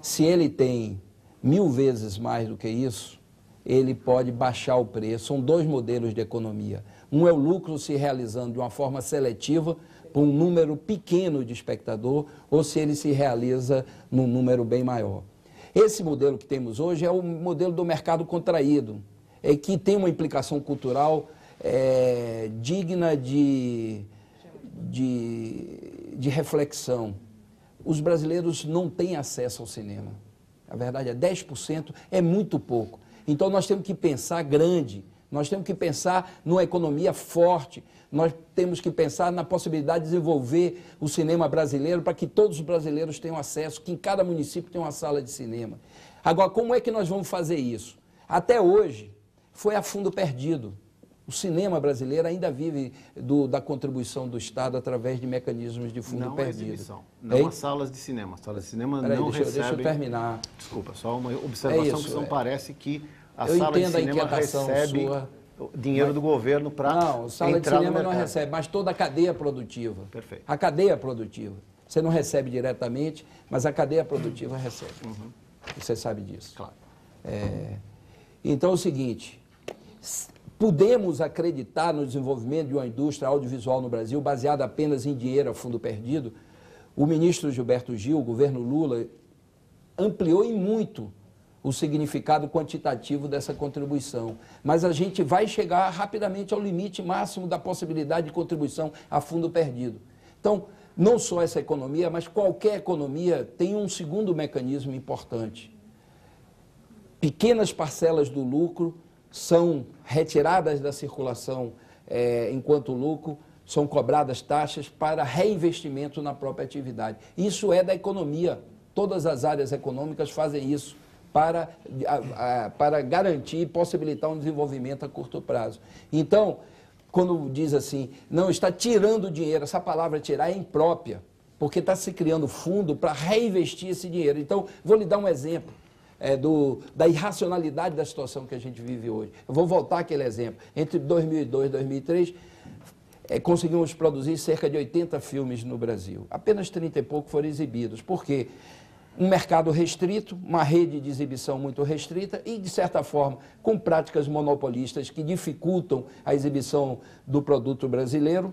Se ele tem 1000 vezes mais do que isso, ele pode baixar o preço. São dois modelos de economia. Um é o lucro se realizando de uma forma seletiva por um número pequeno de espectador, ou se ele se realiza num número bem maior. Esse modelo que temos hoje é o modelo do mercado contraído, que tem uma implicação cultural digna de reflexão. Os brasileiros não têm acesso ao cinema. A verdade é 10%, é muito pouco. Então nós temos que pensar grande, nós temos que pensar numa economia forte, nós temos que pensar na possibilidade de desenvolver o cinema brasileiro para que todos os brasileiros tenham acesso, que em cada município tenha uma sala de cinema. Agora, como é que nós vamos fazer isso? Até hoje, foi a fundo perdido. O cinema brasileiro ainda vive da contribuição do Estado através de mecanismos de fundo perdido. Não é exibição, não as salas de cinema. As salas de cinema não recebem... Deixa eu terminar. Desculpa, só uma observação que não parece que a sala de cinema recebe dinheiro do governo para entrar no mercado. Não, sala de cinema não recebe, mas toda a cadeia produtiva. Perfeito. A cadeia produtiva. Você não recebe diretamente, mas a cadeia produtiva recebe. Uhum. Você sabe disso. Claro. Então é o seguinte... Podemos acreditar no desenvolvimento de uma indústria audiovisual no Brasil baseada apenas em dinheiro a fundo perdido? O ministro Gilberto Gil, o governo Lula, ampliou em muito o significado quantitativo dessa contribuição. Mas a gente vai chegar rapidamente ao limite máximo da possibilidade de contribuição a fundo perdido. Então, não só essa economia, mas qualquer economia tem um segundo mecanismo importante. Pequenas parcelas do lucro são retiradas da circulação enquanto lucro, são cobradas taxas para reinvestimento na própria atividade. Isso é da economia. Todas as áreas econômicas fazem isso para garantir e possibilitar um desenvolvimento a curto prazo. Então, quando diz assim, não, está tirando dinheiro, essa palavra tirar é imprópria. porque está se criando fundo para reinvestir esse dinheiro. Então, vou lhe dar um exemplo da irracionalidade da situação que a gente vive hoje. Eu vou voltar àquele exemplo. Entre 2002 e 2003, conseguimos produzir cerca de 80 filmes no Brasil. Apenas 30 e pouco foram exibidos. Por quê? Um mercado restrito, uma rede de exibição muito restrita e, de certa forma, com práticas monopolistas que dificultam a exibição do produto brasileiro.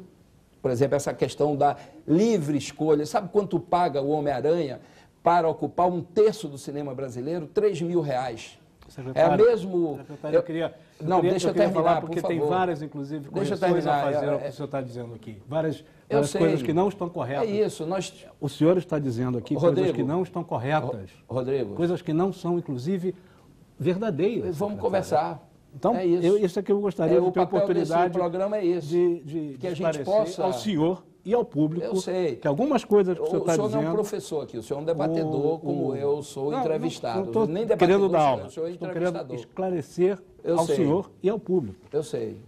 Por exemplo, essa questão da livre escolha. Sabe quanto paga o Homem-Aranha para ocupar 1/3 do cinema brasileiro? R$3.000. Secretário, É mesmo... Secretário, eu queria terminar, falar, porque por tem favor. várias, inclusive, Deixa eu correções a terminar, fazer ao que o senhor está dizendo aqui. Várias sei. coisas que não estão corretas. É isso, O senhor está dizendo aqui Rodrigo, coisas que não estão corretas. Rodrigo. Coisas que não são, inclusive, verdadeiras. Vamos secretário. conversar. Então, é isso. Isso é que eu gostaria de ter a oportunidade desse programa é esse, de que a gente esclarecer possa... ao senhor e ao público. Eu sei. Que algumas coisas que o senhor está dizendo... O senhor não é um professor aqui, o senhor é um debatedor, como eu sou entrevistado. Não estou Nem querendo debatedor, dar aula. o senhor é Estou entrevistador. querendo esclarecer Eu ao sei. senhor e ao público. Eu sei.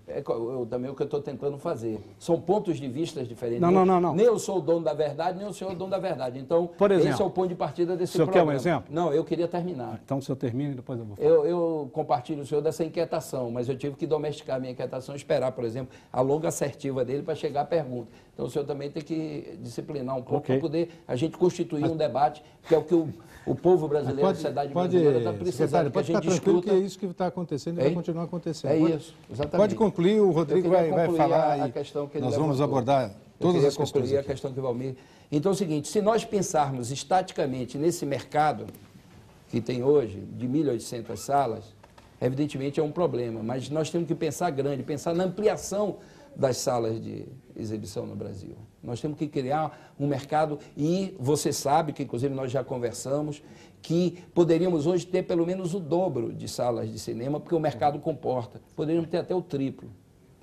Também é o que eu estou tentando fazer. São pontos de vista diferentes. Não. Nem eu sou o dono da verdade, nem o senhor é o dono da verdade. Então, Por exemplo, esse é o ponto de partida desse o senhor programa. quer um exemplo? Não, eu queria terminar. Então, o senhor termina e depois eu vou falar. Eu compartilho o senhor dessa inquietação, mas eu tive que domesticar a minha inquietação, esperar, por exemplo, a longa assertiva dele para chegar à pergunta. Então, o senhor também tem que disciplinar um pouco para poder a gente constituir um debate, que é o que o povo brasileiro, a sociedade brasileira está precisando, que a gente tranquilo discuta. que é isso que está acontecendo e vai continuar acontecendo. É isso, exatamente. Pode concluir, o Rodrigo vai falar a questão que ele nós vamos levantou. abordar todas as questões concluir a aqui. questão que o Valmir... Então é o seguinte, se nós pensarmos estaticamente nesse mercado que tem hoje, de 1.800 salas, evidentemente é um problema, mas nós temos que pensar grande, pensar na ampliação das salas de exibição no Brasil. Nós temos que criar um mercado e você sabe que, inclusive, nós já conversamos, que poderíamos hoje ter pelo menos o dobro de salas de cinema, porque o mercado comporta. Poderíamos ter até o triplo.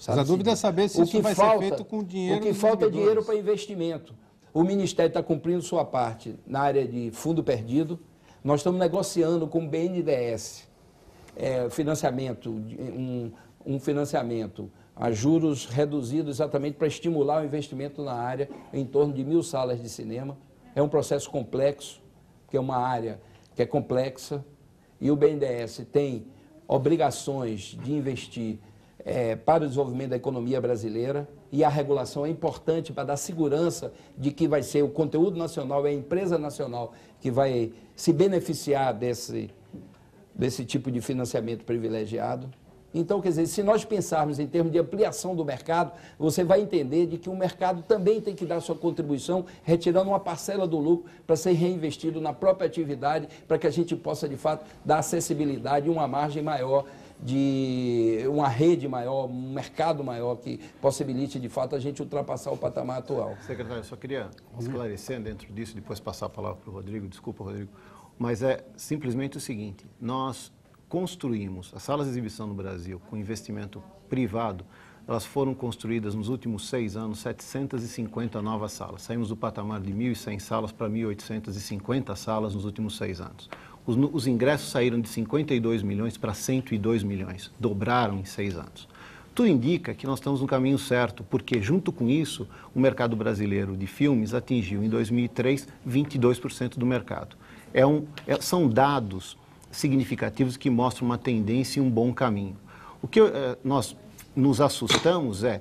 Mas a dúvida é saber se isso vai ser feito com dinheiro. O que falta é dinheiro para investimento. O Ministério está cumprindo sua parte na área de fundo perdido. Nós estamos negociando com o BNDES financiamento, um financiamento a juros reduzidos exatamente para estimular o investimento na área em torno de 1.000 salas de cinema. É um processo complexo, porque é uma área que é complexa e o BNDES tem obrigações de investir para o desenvolvimento da economia brasileira e a regulação é importante para dar segurança de que vai ser o conteúdo nacional, é a empresa nacional que vai se beneficiar desse tipo de financiamento privilegiado. Então, quer dizer, se nós pensarmos em termos de ampliação do mercado, você vai entender de que o mercado também tem que dar sua contribuição, retirando uma parcela do lucro para ser reinvestido na própria atividade, para que a gente possa, de fato, dar acessibilidade e uma margem maior, de uma rede maior, um mercado maior que possibilite, de fato, a gente ultrapassar o patamar atual. Secretário, eu só queria esclarecer dentro disso, depois passar a palavra para o Rodrigo, desculpa, Rodrigo, mas é simplesmente o seguinte, nós construímos as salas de exibição no Brasil com investimento privado, elas foram construídas nos últimos 6 anos 750 novas salas. Saímos do patamar de 1.100 salas para 1.850 salas nos últimos 6 anos. Os ingressos saíram de 52 milhões para 102 milhões, dobraram em 6 anos. Tudo indica que nós estamos no caminho certo, porque junto com isso, o mercado brasileiro de filmes atingiu em 2003 22% do mercado. São dados significativos que mostram uma tendência e um bom caminho. O que nós nos assustamos é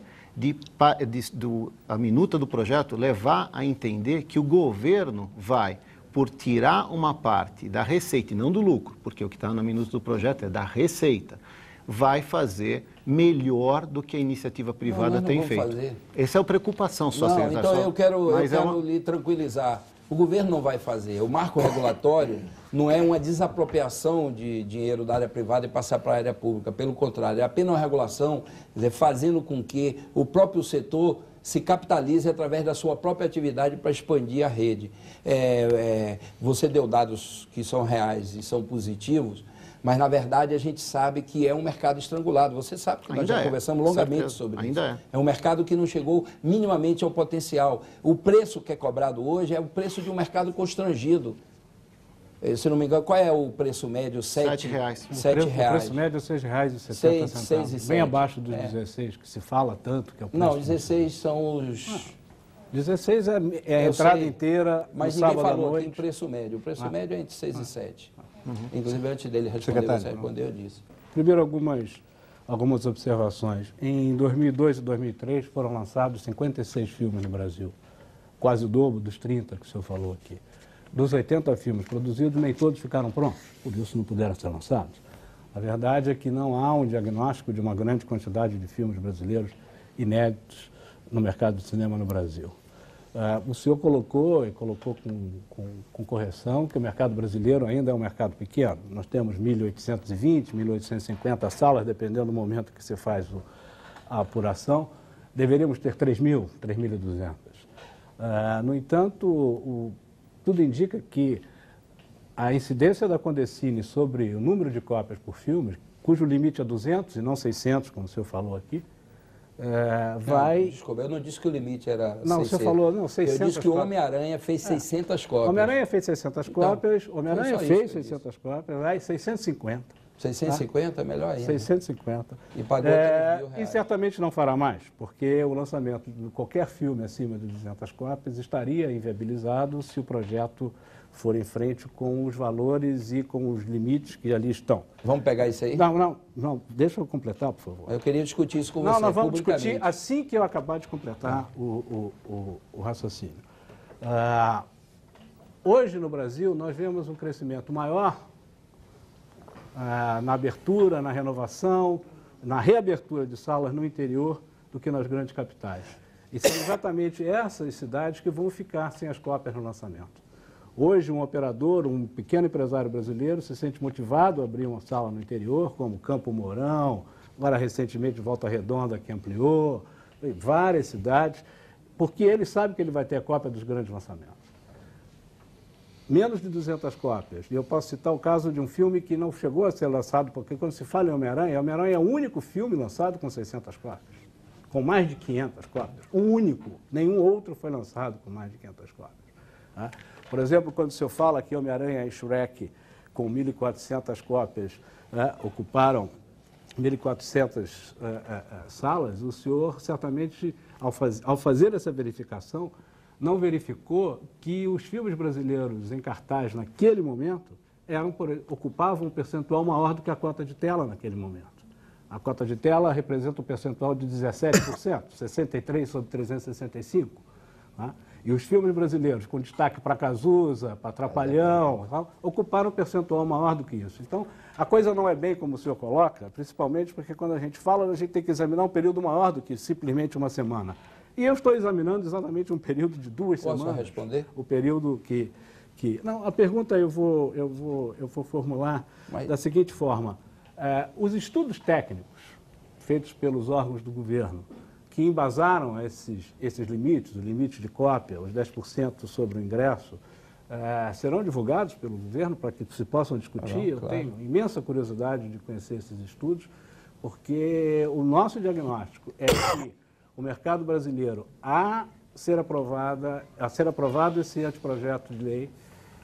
a minuta do projeto levar a entender que o governo vai, por tirar uma parte da receita e não do lucro, porque o que está na minuta do projeto é da receita, vai fazer melhor do que a iniciativa privada tem feito. Fazer. Essa é a preocupação sua, secretária. Então eu quero lhe tranquilizar. O governo não vai fazer. O marco regulatório não é uma desapropriação de dinheiro da área privada e passar para a área pública. Pelo contrário, é apenas uma regulação, fazendo com que o próprio setor se capitalize através da sua própria atividade para expandir a rede. Você deu dados que são reais e são positivos, mas, na verdade, a gente sabe que é um mercado estrangulado. Você sabe que nós já conversamos longamente sobre isso. É um mercado que não chegou minimamente ao potencial. O preço que é cobrado hoje é o preço de um mercado constrangido. Se não me engano, qual é o preço médio? R$ 7. O preço médio é R$ 6,70. Bem abaixo dos 16, que se fala tanto. Que é o preço 16 são os... 16 é a entrada inteira mas no sábado ninguém falou à noite. aqui em preço médio. O preço médio é entre 6 e 7. Inclusive, antes dele responder, você respondeu, eu disse. Primeiro, algumas observações. Em 2002 e 2003 foram lançados 56 filmes no Brasil, quase o dobro dos 30 que o senhor falou aqui. Dos 80 filmes produzidos, nem todos ficaram prontos, por isso não puderam ser lançados. A verdade é que não há um diagnóstico de uma grande quantidade de filmes brasileiros inéditos no mercado de cinema no Brasil. O senhor colocou com correção, que o mercado brasileiro ainda é um mercado pequeno. Nós temos 1.820, 1.850 salas, dependendo do momento que você faz a apuração. Deveríamos ter 3.000, 3.200. No entanto, tudo indica que a incidência da Condecine sobre o número de cópias por filmes, cujo limite é 200 e não 600, como o senhor falou aqui, vai... Desculpa, eu não disse que o limite era 600. Não, você falou, não, 600 Eu disse que o Homem-Aranha fez 600 cópias. Homem-Aranha fez 600 cópias, Homem-Aranha fez 600 cópias, vai 650. 650 é melhor ainda. 650. E pagou R$3.000. E certamente não fará mais, porque o lançamento de qualquer filme acima de 200 cópias estaria inviabilizado se o projeto for em frente com os valores e com os limites que ali estão. Vamos pegar isso aí? Não, deixa eu completar, por favor. Eu queria discutir isso com você. Não, nós vamos discutir assim que eu acabar de completar o raciocínio. Hoje no Brasil nós vemos um crescimento maior na abertura, na renovação, na reabertura de salas no interior do que nas grandes capitais. E são exatamente essas cidades que vão ficar sem as cópias no lançamento. Hoje, um operador, um pequeno empresário brasileiro se sente motivado a abrir uma sala no interior, como Campo Mourão, agora recentemente Volta Redonda, que ampliou, várias cidades, porque ele sabe que ele vai ter a cópia dos grandes lançamentos. Menos de 200 cópias. E eu posso citar o caso de um filme que não chegou a ser lançado, porque quando se fala em Homem-Aranha é o único filme lançado com 600 cópias, com mais de 500 cópias. Um único. Nenhum outro foi lançado com mais de 500 cópias. Tá? Por exemplo, quando o senhor fala que Homem-Aranha e Shrek, com 1.400 cópias, ocuparam 1.400 salas, o senhor certamente, ao fazer essa verificação, não verificou que os filmes brasileiros em cartaz naquele momento ocupavam um percentual maior do que a cota de tela naquele momento. A cota de tela representa um percentual de 17%, 63 sobre 365. Tá? E os filmes brasileiros, com destaque para Cazuza, para Trapalhão, ocuparam um percentual maior do que isso. Então, a coisa não é bem como o senhor coloca, principalmente porque quando a gente fala, a gente tem que examinar um período maior do que simplesmente uma semana. E eu estou examinando exatamente um período de 2 semanas. Posso responder? O período que... Não, a pergunta eu vou formular da seguinte forma. Os estudos técnicos feitos pelos órgãos do governo que embasaram esses limites, o limite de cópia, os 10% sobre o ingresso, serão divulgados pelo governo para que se possam discutir. Eu tenho imensa curiosidade de conhecer esses estudos, porque o nosso diagnóstico é que o mercado brasileiro, a ser aprovado esse anteprojeto de lei,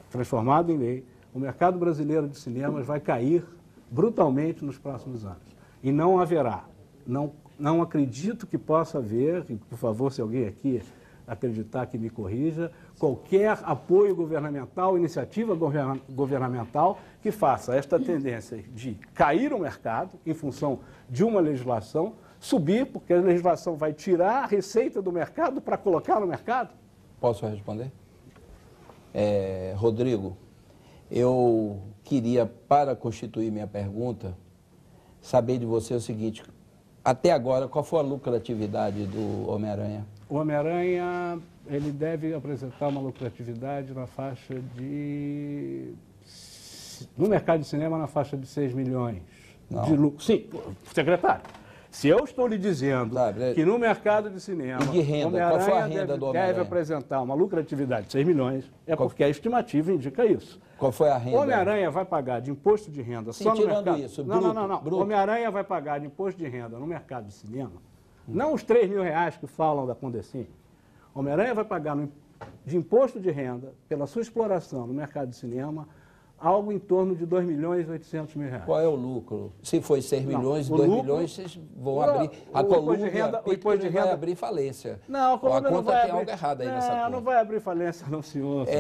transformado em lei, o mercado brasileiro de cinemas vai cair brutalmente nos próximos anos. E não haverá, não acredito que possa haver, e por favor, se alguém aqui acreditar que me corrija, qualquer apoio governamental, iniciativa governamental que faça esta tendência de cair o mercado em função de uma legislação, subir, porque a legislação vai tirar a receita do mercado para colocar no mercado. Posso responder? Rodrigo, eu queria, para constituir minha pergunta, saber de você o seguinte: até agora, qual foi a lucratividade do Homem-Aranha? O Homem-Aranha, ele deve apresentar uma lucratividade na faixa de... No mercado de cinema, na faixa de 6 milhões de lucro. Sim, secretário. Se eu estou lhe dizendo que no mercado de cinema, e de renda, qual foi a renda do Homem-Aranha? Deve apresentar uma lucratividade de 6 milhões, porque a estimativa indica isso. Qual foi a renda? O Homem-Aranha vai pagar de imposto de renda só no mercado... Isso, não. O Homem-Aranha vai pagar de imposto de renda no mercado de cinema, não os R$3.000 que falam da Condecine. O Homem-Aranha vai pagar de imposto de renda, pela sua exploração no mercado de cinema, algo em torno de 2.800.000 reais. Qual é o lucro? Se for 6 milhões, 2 milhões, vocês vão abrir. A o imposto Colômbia de renda, o imposto de vai renda abrir falência. Não, a Colômbia não vai tem abrir. algo errado aí nessa conta. Não vai abrir falência, não, senhor. no-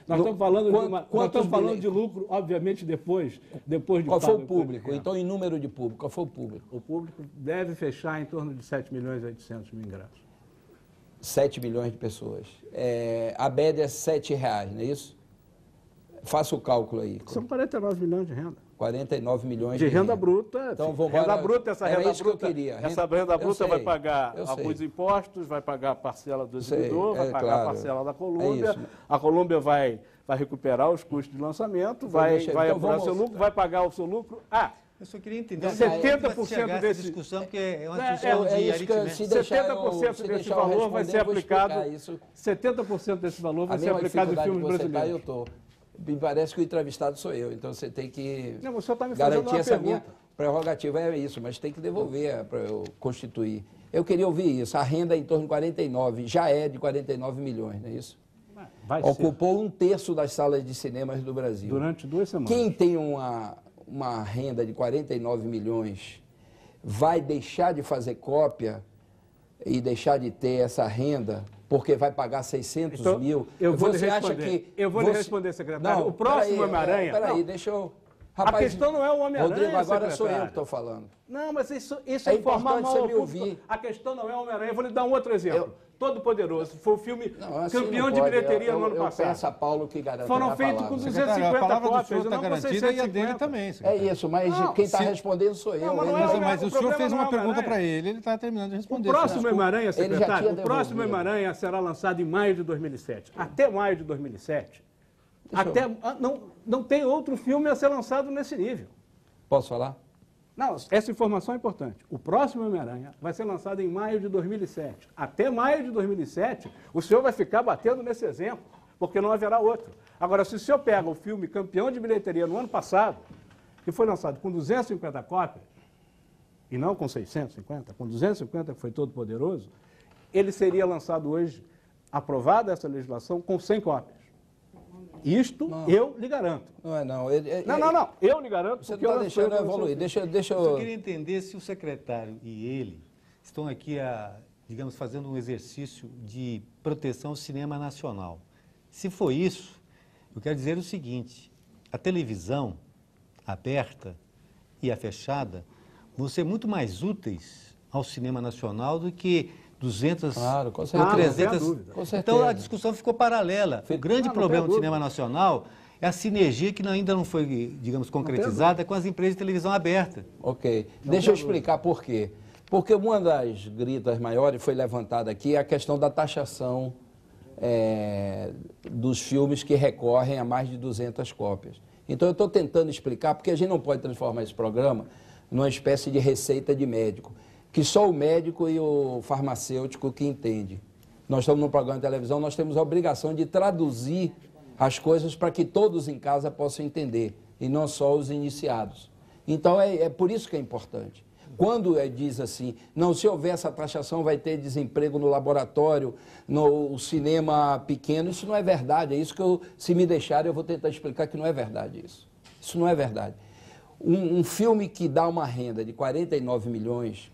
Nós estamos falando quantos nós estamos falando bilhões? de lucro, obviamente, depois de Qual foi o pago público? imposto de renda. Então, em número de público, qual foi o público? O público deve fechar em torno de 7.800.000 ingressos. 7 milhões de pessoas. A média é R$7, não é isso? Faça o cálculo aí. São 49 milhões de renda. 49 milhões De renda bruta. Então, vamos renda embora. bruta, essa Era renda isso que eu bruta. queria. Essa Eu renda bruta sei, vai pagar eu alguns sei. impostos, vai pagar a parcela do Sei, exibidor, vai pagar a claro. parcela da É Colômbia. isso. A Colômbia vai recuperar os custos de lançamento, vai então apurar vamos- seu lucro, vai pagar o seu lucro. Eu só queria entender 70% dessa desse discussão, porque é uma É, discussão de isso que eu- aritmética. se deixar 70% se desse deixar eu valor vai responder, ser eu vou explicar aplicado. isso. 70% desse valor vai A ser mesma aplicado em dificuldade filmes que você está, brasileiros. eu estou. Me parece que o entrevistado sou eu, então você tem que Não, o senhor está me fazendo garantir uma essa minha pergunta. prerrogativa, é isso, mas tem que devolver para eu constituir. Eu queria ouvir isso, a renda é em torno de 49, já é de 49 milhões, não é isso? Vai ser. Ocupou 1/3 das salas de cinemas do Brasil. Durante 2 semanas. Quem tem uma renda de 49 milhões vai deixar de fazer cópia e deixar de ter essa renda porque vai pagar 600 Então, mil? eu vou lhe Você acha responder. que Eu vou lhe responder, secretário. Não, O próximo Homem-Aranha... Peraí, Não. deixa eu... A questão não é o Homem-Aranha, Rodrigo, agora secretário. sou eu que estou falando. Não, mas isso é É informar importante mal você ao me público. ouvir. A questão não é o Homem-Aranha. Eu vou lhe dar um outro exemplo. Todo Poderoso. Foi o filme Não, assim campeão não de pode. bilheteria no ano Eu passado. peço a Paulo que garante Foram a feitos palavra. com Secretário, a 250 palavra do cópias, senhor está não com garantida e a dele 650. também, É secretário. isso, mas Não, quem está se- respondendo sou eu. Não, mas não Ele é o Mas o senhor problema fez não uma é o pergunta Homem-Aranha. para ele está terminando de O responder. próximo Homem-Aranha, Ele já secretário, tinha o próximo devolvido. Homem-Aranha será lançado em maio de 2007. Até maio de 2007, não tem outro filme a ser lançado nesse nível. Posso falar? Não, essa informação é importante. O próximo Homem-Aranha vai ser lançado em maio de 2007. Até maio de 2007, o senhor vai ficar batendo nesse exemplo, porque não haverá outro. Agora, se o senhor pega o filme campeão de bilheteria no ano passado, que foi lançado com 250 cópias, e não com 650, com 250, que foi todo poderoso, ele seria lançado hoje, aprovada essa legislação, com 100 cópias. Isto eu lhe garanto. Não é não. Não. Eu lhe garanto. Você porque não eu está lancei deixando eu no seu evoluir. filme. Deixa Eu só eu... queria entender se o secretário e ele estão aqui, digamos, fazendo um exercício de proteção ao cinema nacional. Se for isso, eu quero dizer o seguinte, a televisão aberta e a fechada vão ser muito mais úteis ao cinema nacional do que 200 Claro, com ou certeza. não tem 300. dúvida. Com certeza. Então a discussão ficou paralela. O grande não problema tem do dúvida. cinema nacional é a sinergia que ainda não foi, digamos, concretizada com as empresas de televisão aberta. Ok. Deixa eu explicar por quê. Porque uma das gritas maiores foi levantada aqui é a questão da taxação dos filmes que recorrem a mais de 200 cópias. Então eu estou tentando explicar, porque a gente não pode transformar esse programa numa espécie de receita de médico, que só o médico e o farmacêutico que entende. Nós estamos num programa de televisão, nós temos a obrigação de traduzir as coisas para que todos em casa possam entender, e não só os iniciados. Então é por isso que é importante. Quando diz assim, não, se houver essa taxação vai ter desemprego no laboratório, no cinema pequeno, isso não é verdade. É isso que se me deixarem, eu vou tentar explicar que não é verdade isso. Isso não é verdade. Um filme que dá uma renda de 49 milhões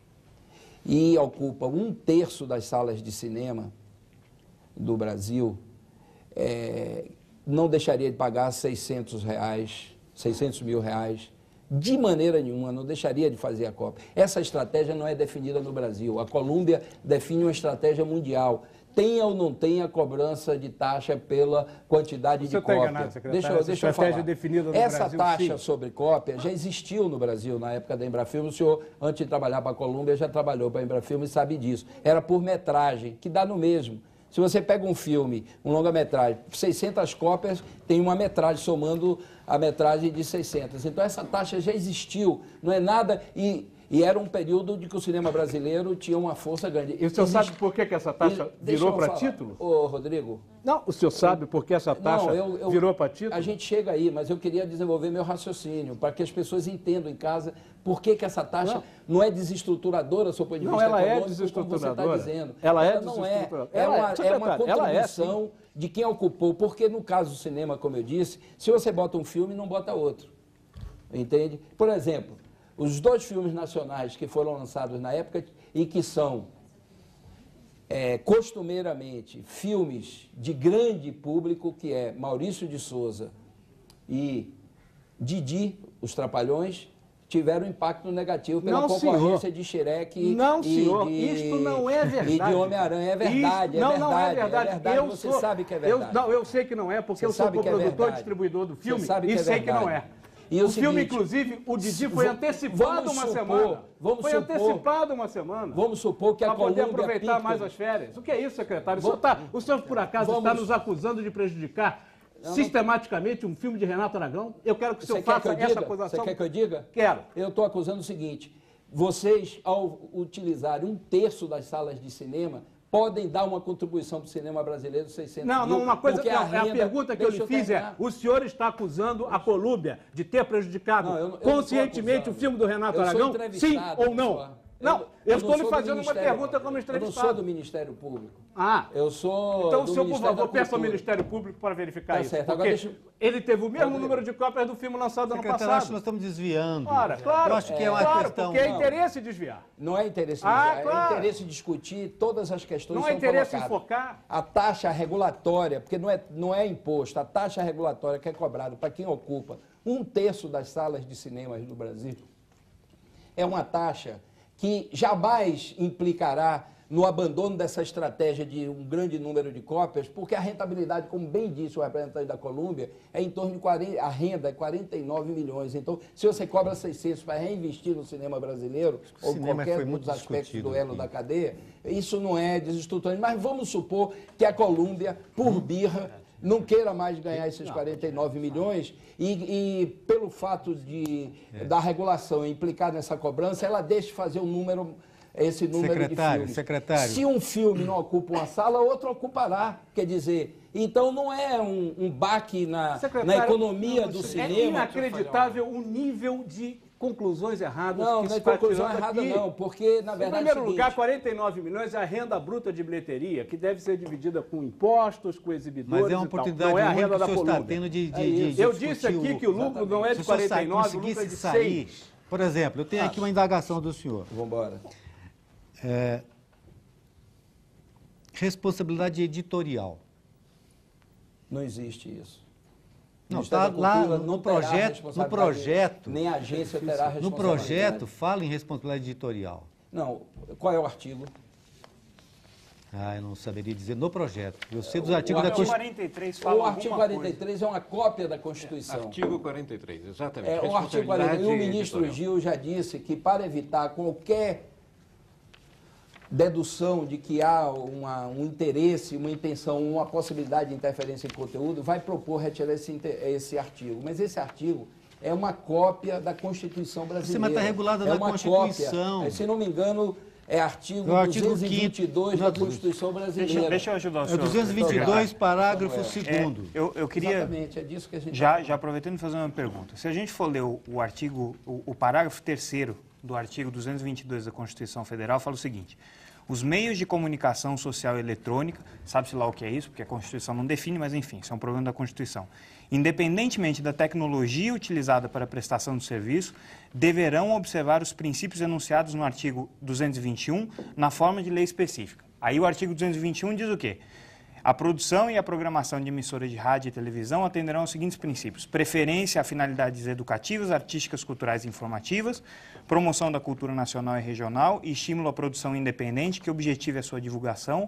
e ocupa 1/3 das salas de cinema do Brasil, não deixaria de pagar 600 mil reais, de maneira nenhuma, não deixaria de fazer a cópia. Essa estratégia não é definida no Brasil. A Colômbia define uma estratégia mundial. Tenha ou não tenha cobrança de taxa pela quantidade de Você está cópia. enganado, secretário. Deixa eu estratégia falar. definida no Essa Brasil, taxa sim. sobre cópia já existiu no Brasil na época da Embrafilme. O senhor, antes de trabalhar para a Colômbia, já trabalhou para a Embrafilme e sabe disso. Era por metragem, que dá no mesmo. Se você pega um filme, um longa-metragem, 600 cópias, tem uma metragem, somando a metragem de 600. Então, essa taxa já existiu, não é nada... E E era um período de que o cinema brasileiro tinha uma força grande. E o senhor sabe por que essa taxa virou para título? Ô, Rodrigo. Não, o senhor sabe por que essa taxa virou para título? A gente chega aí, mas eu queria desenvolver meu raciocínio, para que as pessoas entendam em casa por que essa taxa não é desestruturadora, sob o ponto de vista econômico, como você está dizendo. Ela não é. desestruturadora. É uma contribuição de quem ocupou, porque no caso do cinema, como eu disse, se você bota um filme, não bota outro. Entende? Por exemplo, os 2 filmes nacionais que foram lançados na época e que são costumeiramente filmes de grande público, que é Maurício de Souza e Didi, Os Trapalhões, tiveram impacto negativo pela concorrência de Shrek isto não é verdade. E de Homem-Aranha. É verdade, não é verdade. Você sabe que é verdade. Eu sei que não é, porque eu sou co-produtor e distribuidor do filme e sei que não é. E o filme, inclusive, o Didi foi antecipado uma semana. Antecipado uma semana. Vamos supor que a Colômbia... Para poder aproveitar mais as férias. O que é isso, secretário? O senhor, por acaso, está nos acusando de prejudicar sistematicamente um filme de Renato Aragão? Eu quero que o senhor faça essa acusação. Você quer que eu diga? Quero. Eu estou acusando o seguinte: vocês, ao utilizarem 1/3 das salas de cinema, podem dar uma contribuição para o cinema brasileiro de 600 mil. Não, uma coisa, a pergunta que eu lhe fiz é, o senhor está acusando a Colômbia de ter prejudicado conscientemente o filme do Renato Aragão? Sim ou não? Não, eu estou lhe fazendo uma pergunta como entrevistado. Eu não sou do Ministério Público. Eu sou Então, o senhor, por favor, peça ao Ministério Público para verificar isso. Certo. Agora ele teve o mesmo número de cópias do filme lançado ano passado. Eu acho que nós estamos desviando. Claro. Eu acho que é uma questão... porque é interesse desviar. Não é interesse desviar, é interesse discutir todas as questões que são colocadas. Não é interesse enfocar. A taxa regulatória, porque não é imposto, a taxa regulatória que é cobrada para quem ocupa 1/3 das salas de cinemas no Brasil é uma taxa que jamais implicará no abandono dessa estratégia de um grande número de cópias, porque a rentabilidade, como bem disse o representante da Colômbia, é em torno de 40, a renda é 49 milhões. Então, se você cobra 600 para reinvestir no cinema brasileiro, ou qualquer um dos aspectos do elo da cadeia, isso não é desestruturante. Mas vamos supor que a Colômbia, por birra, não queira mais ganhar esses 49 milhões e pelo fato da regulação implicar nessa cobrança, ela deixa de fazer esse número de filmes. Secretário. Se um filme não ocupa uma sala, outro ocupará. Quer dizer, então não é um baque na economia do cinema. É inacreditável o nível de conclusões erradas não, que não se é conclusão errada aqui. Não, porque na verdade... Em primeiro lugar, 49 milhões é a renda bruta de bilheteria, que deve ser dividida com impostos, com exibidores. Mas é uma oportunidade não é a renda da que o senhor está tendo eu disse aqui que o lucro não é de 49, o lucro é de 6. Por exemplo, eu tenho aqui uma indagação do senhor. Vamos embora. Responsabilidade editorial. Não existe isso. Não, está lá no projeto. Nem a agência terá responsabilidade. No projeto fala em responsabilidade editorial. Não, qual é o artigo? Eu não saberia dizer no projeto. Eu sei dos artigos da Constituição. 43 fala o artigo 43 é uma cópia da Constituição. Artigo 43, exatamente. O artigo 43. E o ministro Gil já disse que para evitar qualquer dedução de que há um interesse, uma intenção, uma possibilidade de interferência em conteúdo, vai propor retirar esse artigo. Mas esse artigo é uma cópia da Constituição brasileira. Mas está regulado na Constituição. Cópia. Se não me engano, é artigo 222 da Constituição brasileira. Deixa eu ajudar o senhor. 222, parágrafo 2º. Eu queria, exatamente, é disso que a gente já aproveitando e fazer uma pergunta. Se a gente for ler o artigo, o parágrafo 3º do artigo 222 da Constituição Federal, fala o seguinte: os meios de comunicação social e eletrônica, sabe-se lá o que é isso, porque a Constituição não define, mas enfim, isso é um problema da Constituição. Independentemente da tecnologia utilizada para a prestação do serviço, deverão observar os princípios enunciados no artigo 221 na forma de lei específica. Aí o artigo 221 diz o quê? A produção e a programação de emissoras de rádio e televisão atenderão aos seguintes princípios: preferência a finalidades educativas, artísticas, culturais e informativas, promoção da cultura nacional e regional e estímulo à produção independente que objetive a sua divulgação.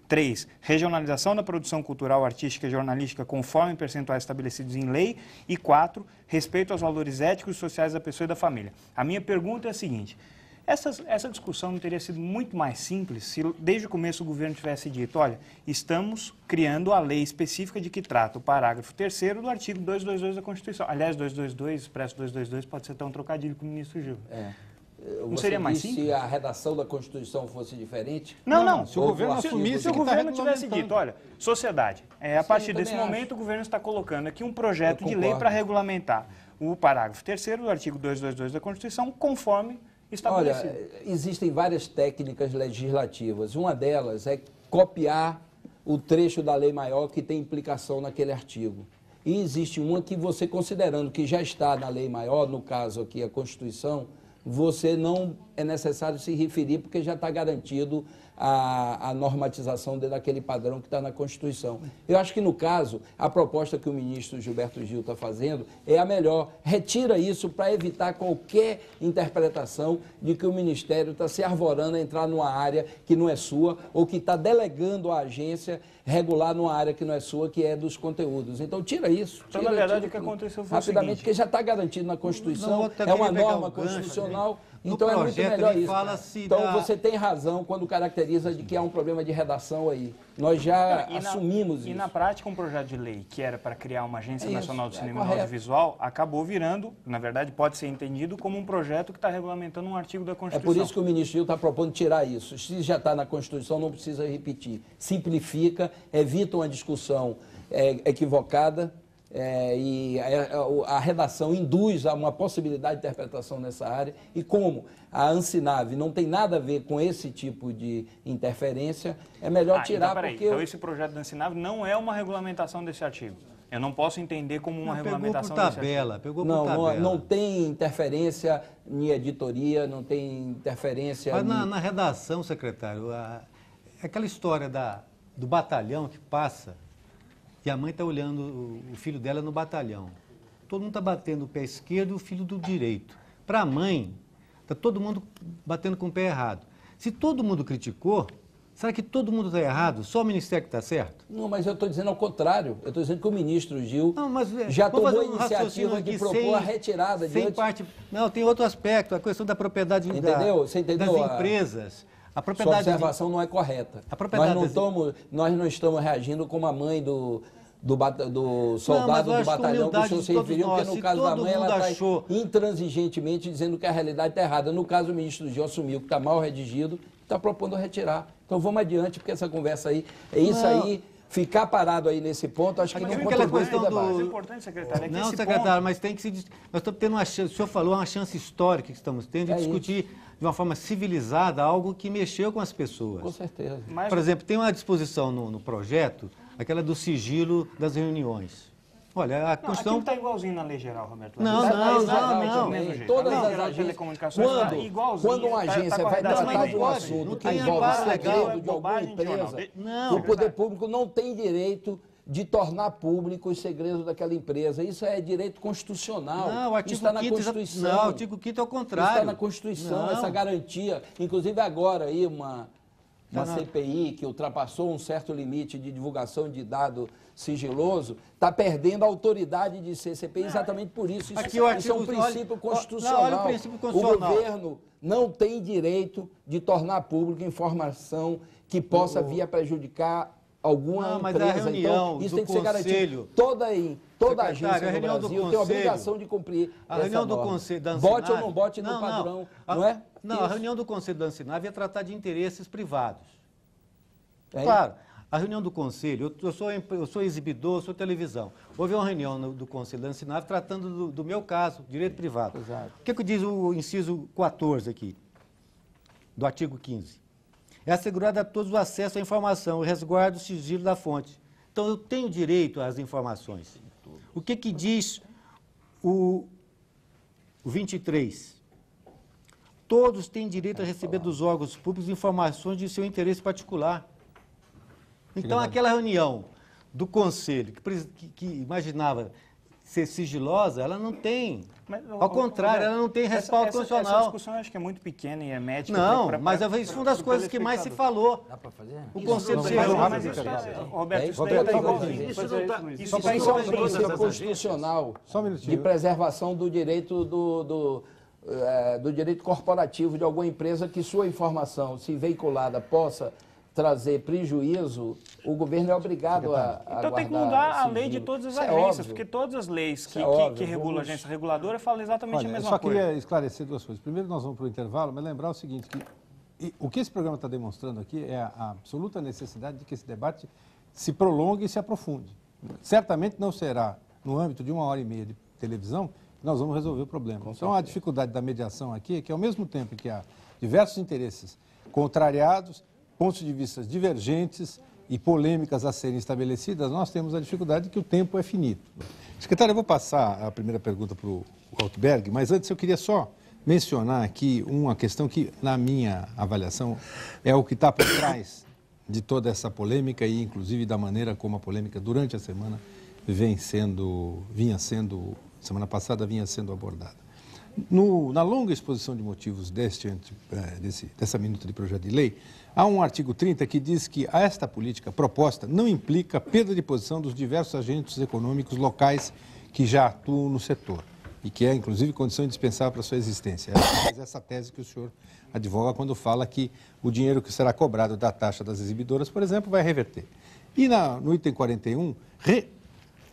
3. Regionalização da produção cultural, artística e jornalística conforme percentuais estabelecidos em lei. E 4. Respeito aos valores éticos e sociais da pessoa e da família. A minha pergunta é a seguinte: essa discussão não teria sido muito mais simples se desde o começo o governo tivesse dito: olha, estamos criando a lei específica de que trata o parágrafo 3º do artigo 222 da Constituição. Aliás, 222, expresso 222, pode ser até um trocadilho com o ministro Gil. Você seria mais disse simples? se a redação da Constituição fosse diferente? Não. Se o governo assumisse, Se o governo tivesse dito, olha, sociedade, a partir desse também momento o governo está colocando aqui um projeto Eu de lei concordo. para regulamentar o parágrafo 3º do artigo 222 da Constituição, conforme estabelecido. Olha, existem várias técnicas legislativas. Uma delas é copiar o trecho da lei maior que tem implicação naquele artigo. E existe uma que você, considerando que já está na lei maior, no caso aqui a Constituição, você não é necessário se referir porque já está garantido a normatização daquele padrão que está na Constituição. Eu acho que, no caso, a proposta que o ministro Gilberto Gil está fazendo é a melhor. Retira isso para evitar qualquer interpretação de que o Ministério está se arvorando a entrar numa área que não é sua ou que está delegando à agência regular numa área que não é sua, que é dos conteúdos. Então, tira isso. Então, na verdade, o que aconteceu foi o rapidamente, seguinte. porque já está garantido na Constituição, Não, é uma queria pegar norma o gancho, constitucional. no Então é muito projeto melhor ele isso. fala-se Então da- você tem razão quando caracteriza de que há um problema de redação aí. Nós já assumimos E isso. na prática, um projeto de lei que era para criar uma Agência É isso, Nacional do é Cinema e correto. Audiovisual acabou virando, na verdade, pode ser entendido como um projeto que está regulamentando um artigo da É Constituição. por isso que o ministro Gil está propondo tirar isso. Se já está na Constituição, não precisa repetir. Simplifica, evita uma discussão equivocada e a redação induz a uma possibilidade de interpretação nessa área. E como a Ancinave não tem nada a ver com esse tipo de interferência, é melhor tirar então, peraí, porque... então esse projeto da Ancinave não é uma regulamentação desse artigo. Eu não posso entender como uma regulamentação Pegou por desse artigo. tabela, pegou por Não, tabela. não tem interferência em editoria, não tem interferência... Mas em- na redação, secretário, aquela história do batalhão que passa e a mãe está olhando o filho dela no batalhão. Todo mundo está batendo o pé esquerdo e o filho do direito. Para a mãe, está todo mundo batendo com o pé errado. Se todo mundo criticou, será que todo mundo está errado? Só o Ministério que está certo? Não, mas eu estou dizendo ao contrário. Eu estou dizendo que o ministro Gil Não, mas, já vamos tomou fazer a um raciocínio iniciativa de aqui propor a retirada sem diante... parte. Não, tem outro aspecto, a questão da propriedade Entendeu? Você entendeu? das empresas. A Sua propriedade de- observação não é correta. A propriedade Nós não estamos reagindo como a mãe do soldado eu do acho que a batalhão que o humildade senhor de se todos referiu, nós, porque no se caso da todo mãe ela mundo está achou- intransigentemente dizendo que a realidade está errada. No caso, o ministro Gil assumiu que está mal redigido, está propondo retirar. Então vamos adiante, porque essa conversa aí, Não. aí, ficar parado aí nesse ponto, acho que Mas não aquela contribui questão para o debate. do- O importante, secretário, é que Não, esse secretário, ponto... mas tem que se... Nós estamos tendo uma chance, o senhor falou, uma chance histórica que estamos tendo de É discutir de uma forma civilizada algo que mexeu com as Com pessoas. certeza. Mas Por exemplo, tem uma disposição no projeto, aquela do sigilo das reuniões. Olha, a Não, Constituição... aquilo está igualzinho na lei geral, Roberto. Não, Está não, exatamente não, do não. mesmo jeito. Todas A lei as geral de agências, telecomunicações está igualzinho. quando uma tá agência com a vai redação tratar de um igual. assunto Não que tem envolve amparo segredo legal, de alguma bobagem de jornal. empresa, Não, o poder público não tem direito de tornar público os segredos daquela empresa. Isso é direito constitucional. Não, o artigo Isso está na 5º Constituição. Não, o artigo 5º é o contrário. Isso está na Constituição, Não. essa garantia. Inclusive agora aí uma Não. CPI que ultrapassou um certo limite de divulgação de dado sigiloso, está perdendo a autoridade de ser CPI exatamente por isso. Isso, Aqui o isso é um artigo- princípio olha- constitucional. olha o princípio constitucional. O governo não tem direito de tornar pública informação que possa vir a prejudicar alguma Não, mas empresa. a reunião então, isso do tem que ser garantido. Conselho- Toda Secretário, agência a no reunião do Brasil tem a Conselho- obrigação de cumprir A essa reunião do norma. Conselho da Bote ou Ancinave- não bote no padrão, não é? Não, Isso. a reunião do Conselho da Ancinave ia tratar de interesses privados. É Claro, a reunião do Conselho, eu sou exibidor, sou televisão. Houve uma reunião do Conselho da Ancinave tratando do meu caso, direito privado. Exato. O que diz o inciso 14 aqui, do artigo 15? É assegurado a todos o acesso à informação, o resguardo, o sigilo da fonte. Então, eu tenho direito às informações. O que diz o 23? Todos têm direito a receber dos órgãos públicos informações de seu interesse particular. Então, aquela reunião do Conselho, que imaginava ser sigilosa, ela não tem. Mas, Ao contrário, ela não tem respaldo Essa constitucional. discussão eu acho que é muito pequena e hermética. Não, mas isso foi uma das coisas que mais se falou. Dá para fazer? O Conselho Mas, Sigiloso. mas isso Roberto, isso Roberto, daí está Roberto, igualzinho. Isso não tá- Isso Isso está é um igualzinho. princípio constitucional Só um minutinho. de preservação do direito do direito corporativo de alguma empresa que sua informação, se veiculada, possa trazer prejuízo, o governo é obrigado a Então tem que mudar a lei de todas as agências, porque todas as leis que regulam a agência reguladora falam exatamente a mesma coisa. Eu só queria esclarecer duas coisas. Primeiro, nós vamos para o intervalo, mas lembrar o seguinte, que o que esse programa está demonstrando aqui é a absoluta necessidade de que esse debate se prolongue e se aprofunde. Certamente não será no âmbito de 1h30 de televisão que nós vamos resolver o problema. Então, a dificuldade da mediação aqui é que, ao mesmo tempo que há diversos interesses contrariados, pontos de vista divergentes e polêmicas a serem estabelecidas, nós temos a dificuldade de que o tempo é finito. Secretário, eu vou passar a primeira pergunta para o Altberg, mas antes eu queria só mencionar aqui uma questão que, na minha avaliação, é o que está por trás de toda essa polêmica e, inclusive, da maneira como a polêmica, durante a semana, semana passada, vinha sendo abordada. Na longa exposição de motivos dessa minuta de projeto de lei, há um artigo 30 que diz que esta política proposta não implica perda de posição dos diversos agentes econômicos locais que já atuam no setor e que é, inclusive, condição indispensável para a sua existência. É essa tese que o senhor advoga quando fala que o dinheiro que será cobrado da taxa das exibidoras, por exemplo, vai reverter. E no item 41,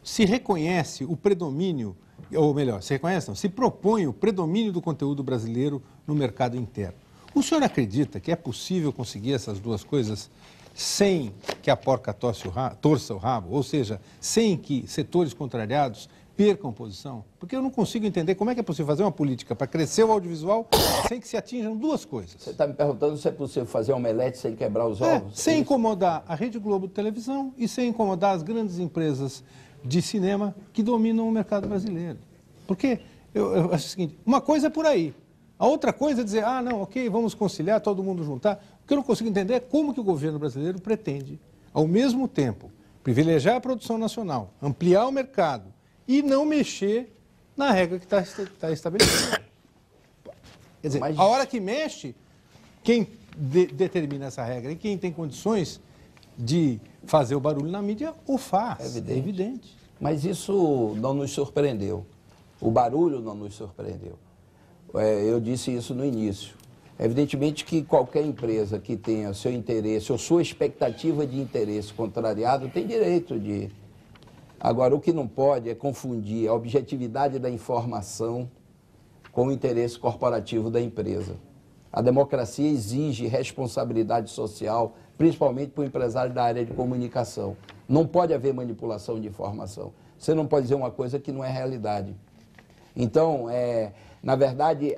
se reconhece o predomínio, ou melhor, se propõe o predomínio do conteúdo brasileiro no mercado interno. O senhor acredita que é possível conseguir essas duas coisas sem que a porca torça o rabo, ou seja, sem que setores contrariados percam posição? Porque eu não consigo entender como é que é possível fazer uma política para crescer o audiovisual sem que se atinjam duas coisas. Você está me perguntando se é possível fazer um omelete sem quebrar os ovos? Sem incomodar a Rede Globo de televisão e sem incomodar as grandes empresas de cinema que dominam o mercado brasileiro. Porque eu acho o seguinte, uma coisa é por aí, a outra coisa é dizer, não, ok, vamos conciliar, todo mundo juntar. O que eu não consigo entender é como que o governo brasileiro pretende, ao mesmo tempo, privilegiar a produção nacional, ampliar o mercado e não mexer na regra que está estabelecida. Quer dizer, a hora que mexe, quem determina essa regra e quem tem condições de fazer o barulho na mídia o faz. É evidente. Mas isso não nos surpreendeu. O barulho não nos surpreendeu. Eu disse isso no início. Evidentemente que qualquer empresa que tenha seu interesse ou sua expectativa de interesse contrariado tem direito de... Agora, o que não pode é confundir a objetividade da informação com o interesse corporativo da empresa. A democracia exige responsabilidade social, principalmente para o empresário da área de comunicação. Não pode haver manipulação de informação. Você não pode dizer uma coisa que não é realidade. Então, na verdade,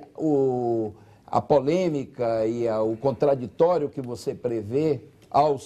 a polêmica e o contraditório que você prevê ao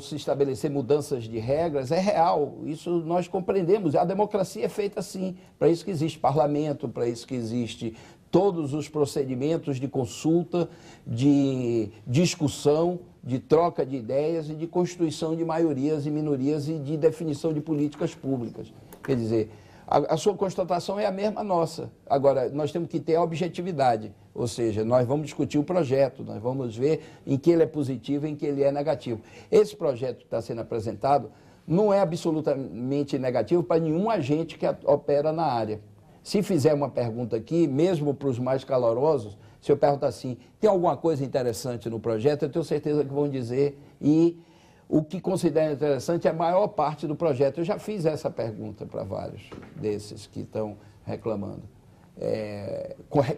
se estabelecer mudanças de regras é real. Isso nós compreendemos. A democracia é feita assim. Para isso que existe parlamento, para isso que existe todos os procedimentos de consulta, de discussão, de troca de ideias e de constituição de maiorias e minorias e de definição de políticas públicas. Quer dizer, a sua constatação é a mesma nossa. Agora, nós temos que ter a objetividade, ou seja, nós vamos discutir o projeto, nós vamos ver em que ele é positivo e em que ele é negativo. Esse projeto que está sendo apresentado não é absolutamente negativo para nenhum agente que opera na área. Se fizer uma pergunta aqui, mesmo para os mais calorosos, se eu perguntar assim, tem alguma coisa interessante no projeto, eu tenho certeza que vão dizer, e o que consideram interessante é a maior parte do projeto. Eu já fiz essa pergunta para vários desses que estão reclamando.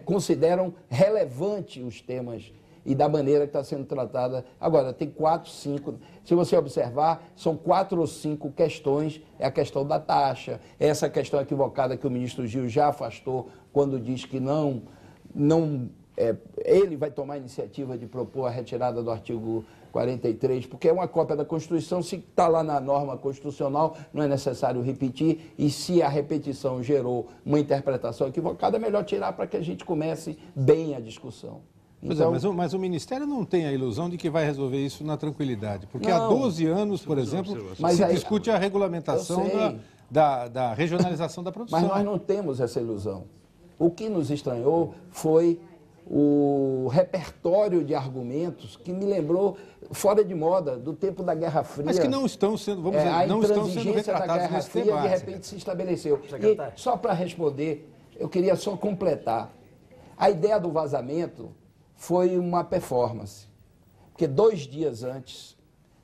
Consideram relevante os temas e da maneira que está sendo tratada. Agora, tem 4, 5, se você observar, são 4 ou 5 questões. É a questão da taxa, essa questão equivocada que o ministro Gil já afastou quando diz que ele vai tomar a iniciativa de propor a retirada do artigo 43, porque é uma cópia da Constituição. Se está lá na norma constitucional, não é necessário repetir, e se a repetição gerou uma interpretação equivocada, é melhor tirar para que a gente comece bem a discussão. Então, mas o Ministério não tem a ilusão de que vai resolver isso na tranquilidade, porque há 12 anos, por exemplo, se discute a regulamentação da regionalização da produção. Mas nós não temos essa ilusão. O que nos estranhou foi o repertório de argumentos que me lembrou fora de moda, do tempo da Guerra Fria. Mas que não estão sendo, vamos dizer, não estão sendo retratados da Guerra Fria, de repente se estabeleceu. E, só para responder, eu queria só completar. A ideia do vazamento foi uma performance. porque 2 dias antes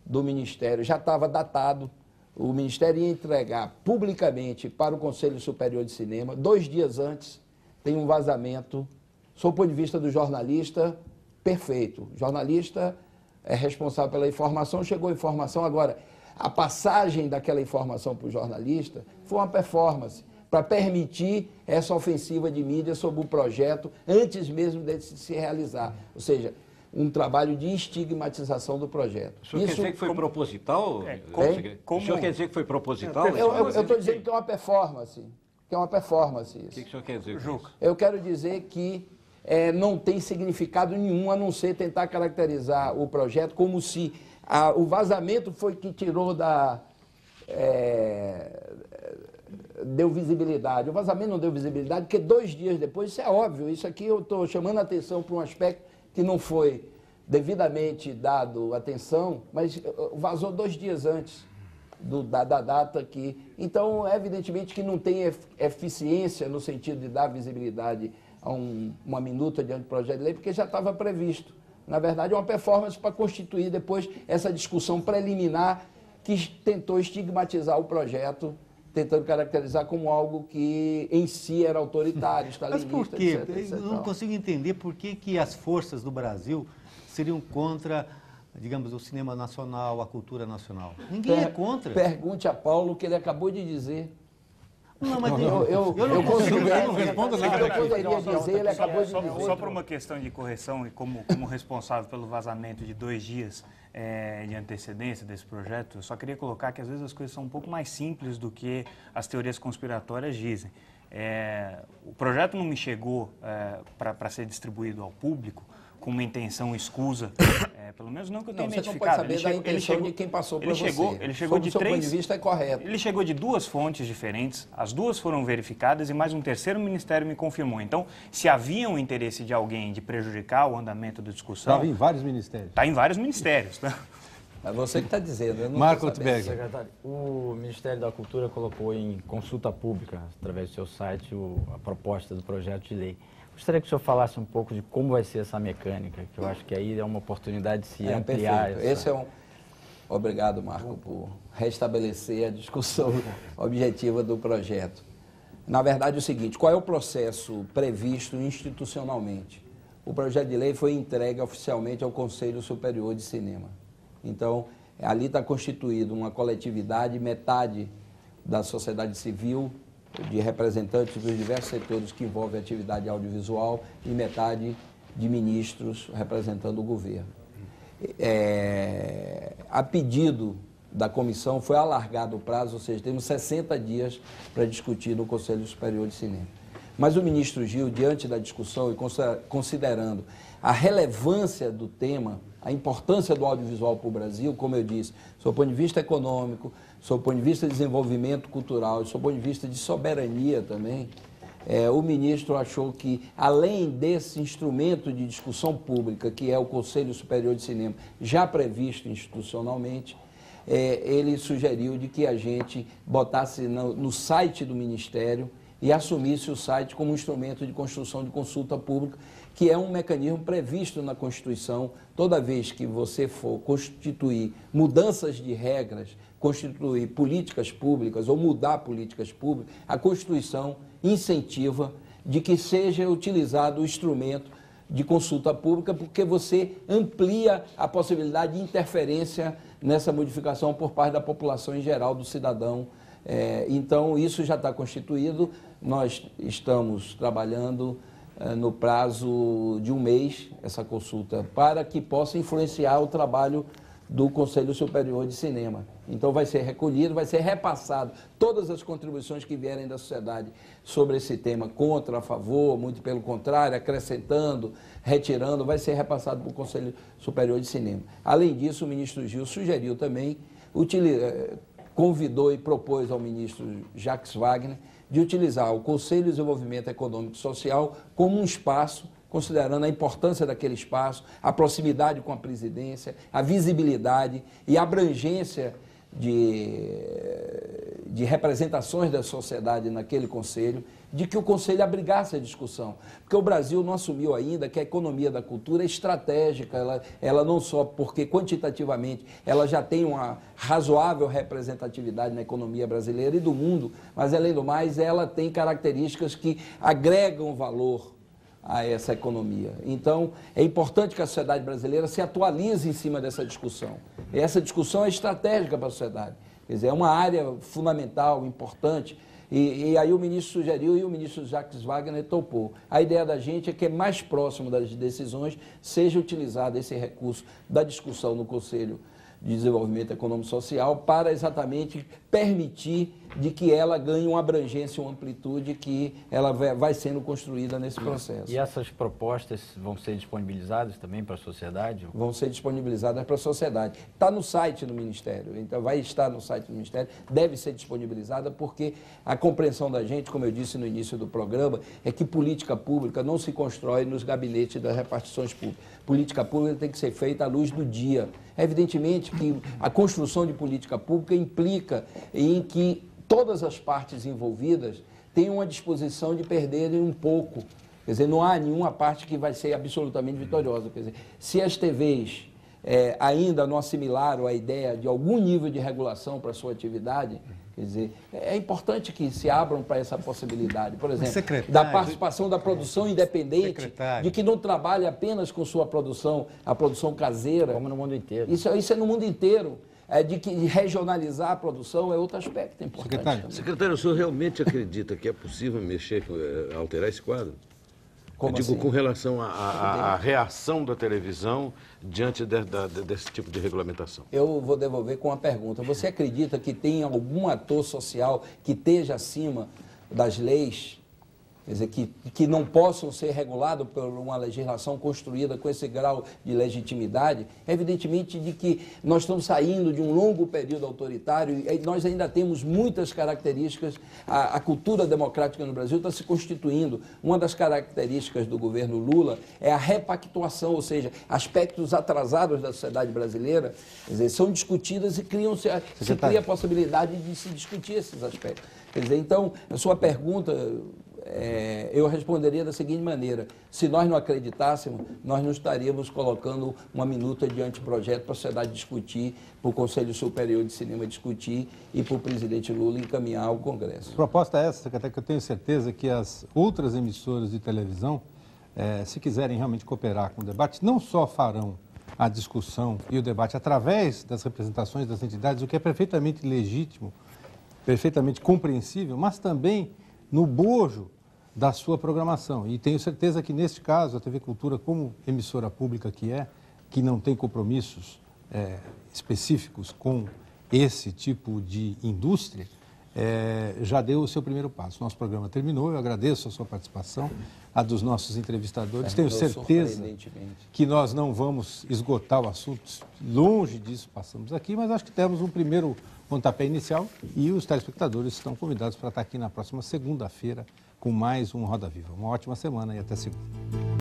do Ministério, já estava datado, o Ministério ia entregar publicamente para o Conselho Superior de Cinema, 2 dias antes tem um vazamento, sob o ponto de vista do jornalista, perfeito. O jornalista é responsável pela informação, chegou a informação, agora a passagem daquela informação para o jornalista foi uma performance para permitir essa ofensiva de mídia sobre o projeto antes mesmo de se realizar. Ou seja, um trabalho de estigmatização do projeto. O senhor quer dizer que foi proposital? O senhor quer dizer que foi proposital? Eu estou dizendo que é uma performance. Que é uma performance isso. O que o senhor quer dizer? Juca. Eu quero dizer que não tem significado nenhum a não ser tentar caracterizar o projeto como se o vazamento foi que tirou deu visibilidade. O vazamento não deu visibilidade porque 2 dias depois, isso é óbvio, isso aqui eu estou chamando a atenção para um aspecto que não foi devidamente dado atenção, mas vazou 2 dias antes da data aqui. Então, evidentemente que não tem eficiência no sentido de dar visibilidade a uma minuta diante do projeto de lei, porque já estava previsto. Na verdade, é uma performance para constituir depois essa discussão preliminar que tentou estigmatizar o projeto, tentando caracterizar como algo que em si era autoritário, stalinista, Mas por quê? etc. Eu não consigo entender por que as forças do Brasil seriam contra, digamos, o cinema nacional, a cultura nacional. Ninguém é contra. Pergunte a Paulo o que ele acabou de dizer. Não, mas eu não consigo. Eu não respondo nada. Eu poderia dizer, ele acabou de dizer. Só por uma questão de correção e como responsável pelo vazamento de 2 dias de antecedência desse projeto, eu só queria colocar que às vezes as coisas são um pouco mais simples do que as teorias conspiratórias dizem. O projeto não me chegou para ser distribuído ao público com uma intenção escusa, pelo menos não que eu tenha identificado. Você não pode saber da intenção de quem passou por você. Ele chegou de 3... ponto de vista é correto. Ele chegou de 2 fontes diferentes, as 2 foram verificadas e mais um terceiro ministério me confirmou. Então, se havia um interesse de alguém de prejudicar o andamento da discussão... Estava em vários ministérios. Está em vários ministérios. Tá? É você que está dizendo. Eu não Marco tô sabendo. Lutberg. Secretário, o Ministério da Cultura colocou em consulta pública, através do seu site, a proposta do projeto de lei. Gostaria que o senhor falasse um pouco de como vai ser essa mecânica, que eu acho que aí é uma oportunidade de se ampliar. Perfeito. Obrigado, Marco, por restabelecer a discussão objetiva do projeto. Na verdade, é o seguinte, qual é o processo previsto institucionalmente? O projeto de lei foi entregue oficialmente ao Conselho Superior de Cinema. Então, ali está constituído uma coletividade, metade da sociedade civil, de representantes dos diversos setores que envolvem a atividade audiovisual e metade de ministros representando o governo. A pedido da comissão foi alargado o prazo, ou seja, temos 60 dias para discutir no Conselho Superior de Cinema. Mas o ministro Gil, diante da discussão e considerando a relevância do tema, a importância do audiovisual para o Brasil, como eu disse, sob o ponto de vista econômico, sob o ponto de vista de desenvolvimento cultural e sob o ponto de vista de soberania também, o ministro achou que, além desse instrumento de discussão pública, que é o Conselho Superior de Cinema, já previsto institucionalmente, ele sugeriu de que a gente botasse no site do Ministério e assumisse o site como um instrumento de construção de consulta pública, que é um mecanismo previsto na Constituição. Toda vez que você for constituir mudanças de regras, constituir políticas públicas ou mudar políticas públicas, a Constituição incentiva de que seja utilizado o instrumento de consulta pública, porque você amplia a possibilidade de interferência nessa modificação por parte da população em geral, do cidadão. Então, isso já está constituído, nós estamos trabalhando no prazo de 1 mês, essa consulta, para que possa influenciar o trabalho do Conselho Superior de Cinema. Então vai ser recolhido, vai ser repassado todas as contribuições que vierem da sociedade sobre esse tema, contra, a favor, muito pelo contrário, acrescentando, retirando, vai ser repassado para o Conselho Superior de Cinema. Além disso, o ministro Gil sugeriu também, convidou e propôs ao ministro Jacques Wagner de utilizar o Conselho de Desenvolvimento Econômico e Social como um espaço, considerando a importância daquele espaço, a proximidade com a presidência, a visibilidade e a abrangência de representações da sociedade naquele conselho, de que o conselho abrigasse a discussão. Porque o Brasil não assumiu ainda que a economia da cultura é estratégica, ela não só porque quantitativamente ela já tem uma razoável representatividade na economia brasileira e do mundo, mas além do mais ela tem características que agregam valor a essa economia. Então, é importante que a sociedade brasileira se atualize em cima dessa discussão. E essa discussão é estratégica para a sociedade. Quer dizer, é uma área fundamental, importante, e aí o ministro sugeriu e o ministro Jacques Wagner topou. A ideia da gente é que mais próximo das decisões seja utilizado esse recurso da discussão no Conselho de Desenvolvimento Econômico e Social para exatamente permitir de que ela ganhe uma abrangência, uma amplitude que ela vai sendo construída nesse processo. E essas propostas vão ser disponibilizadas também para a sociedade? Vão ser disponibilizadas para a sociedade. Está no site do Ministério, então vai estar no site do Ministério, deve ser disponibilizada porque a compreensão da gente, como eu disse no início do programa, é que política pública não se constrói nos gabinetes das repartições públicas. Política pública tem que ser feita à luz do dia. É evidentemente que a construção de política pública implica em que todas as partes envolvidas tenham uma disposição de perderem um pouco. Quer dizer, não há nenhuma parte que vai ser absolutamente vitoriosa. Quer dizer, se as TVs ainda não assimilaram a ideia de algum nível de regulação para a sua atividade, quer dizer, é importante que se abram para essa possibilidade. Por exemplo, da participação da produção independente, de que não trabalhe apenas com sua produção, a produção caseira. Como no mundo inteiro. Isso é no mundo inteiro. De que regionalizar a produção é outro aspecto importante. Secretário, o senhor realmente acredita que é possível mexer, alterar esse quadro? Como assim? Com relação à reação da televisão diante desse tipo de regulamentação. Eu vou devolver com uma pergunta. Você acredita que tem algum ator social que esteja acima das leis? Quer dizer, que não possam ser regulados por uma legislação construída com esse grau de legitimidade? Evidentemente de que nós estamos saindo de um longo período autoritário e nós ainda temos muitas características. A cultura democrática no Brasil está se constituindo. Uma das características do governo Lula é a repactuação, ou seja, aspectos atrasados da sociedade brasileira, quer dizer, são discutidas e se cria a possibilidade de se discutir esses aspectos. Quer dizer, então, a sua pergunta... eu responderia da seguinte maneira: se nós não acreditássemos, nós não estaríamos colocando uma minuta de anteprojeto para a sociedade discutir, para o Conselho Superior de Cinema discutir e para o presidente Lula encaminhar ao Congresso. A proposta é essa, secretário, que eu tenho certeza que as outras emissoras de televisão, se quiserem realmente cooperar com o debate, não só farão a discussão e o debate através das representações das entidades, o que é perfeitamente legítimo, perfeitamente compreensível, mas também no bojo da sua programação. E tenho certeza que, neste caso, a TV Cultura, como emissora pública que não tem compromissos específicos com esse tipo de indústria, já deu o seu primeiro passo. Nosso programa terminou, eu agradeço a sua participação, a dos nossos entrevistadores. Tenho certeza que nós não vamos esgotar o assunto, longe disso passamos aqui, mas acho que temos um primeiro pontapé inicial e os telespectadores estão convidados para estar aqui na próxima segunda-feira com mais um Roda Viva. Uma ótima semana e até segunda.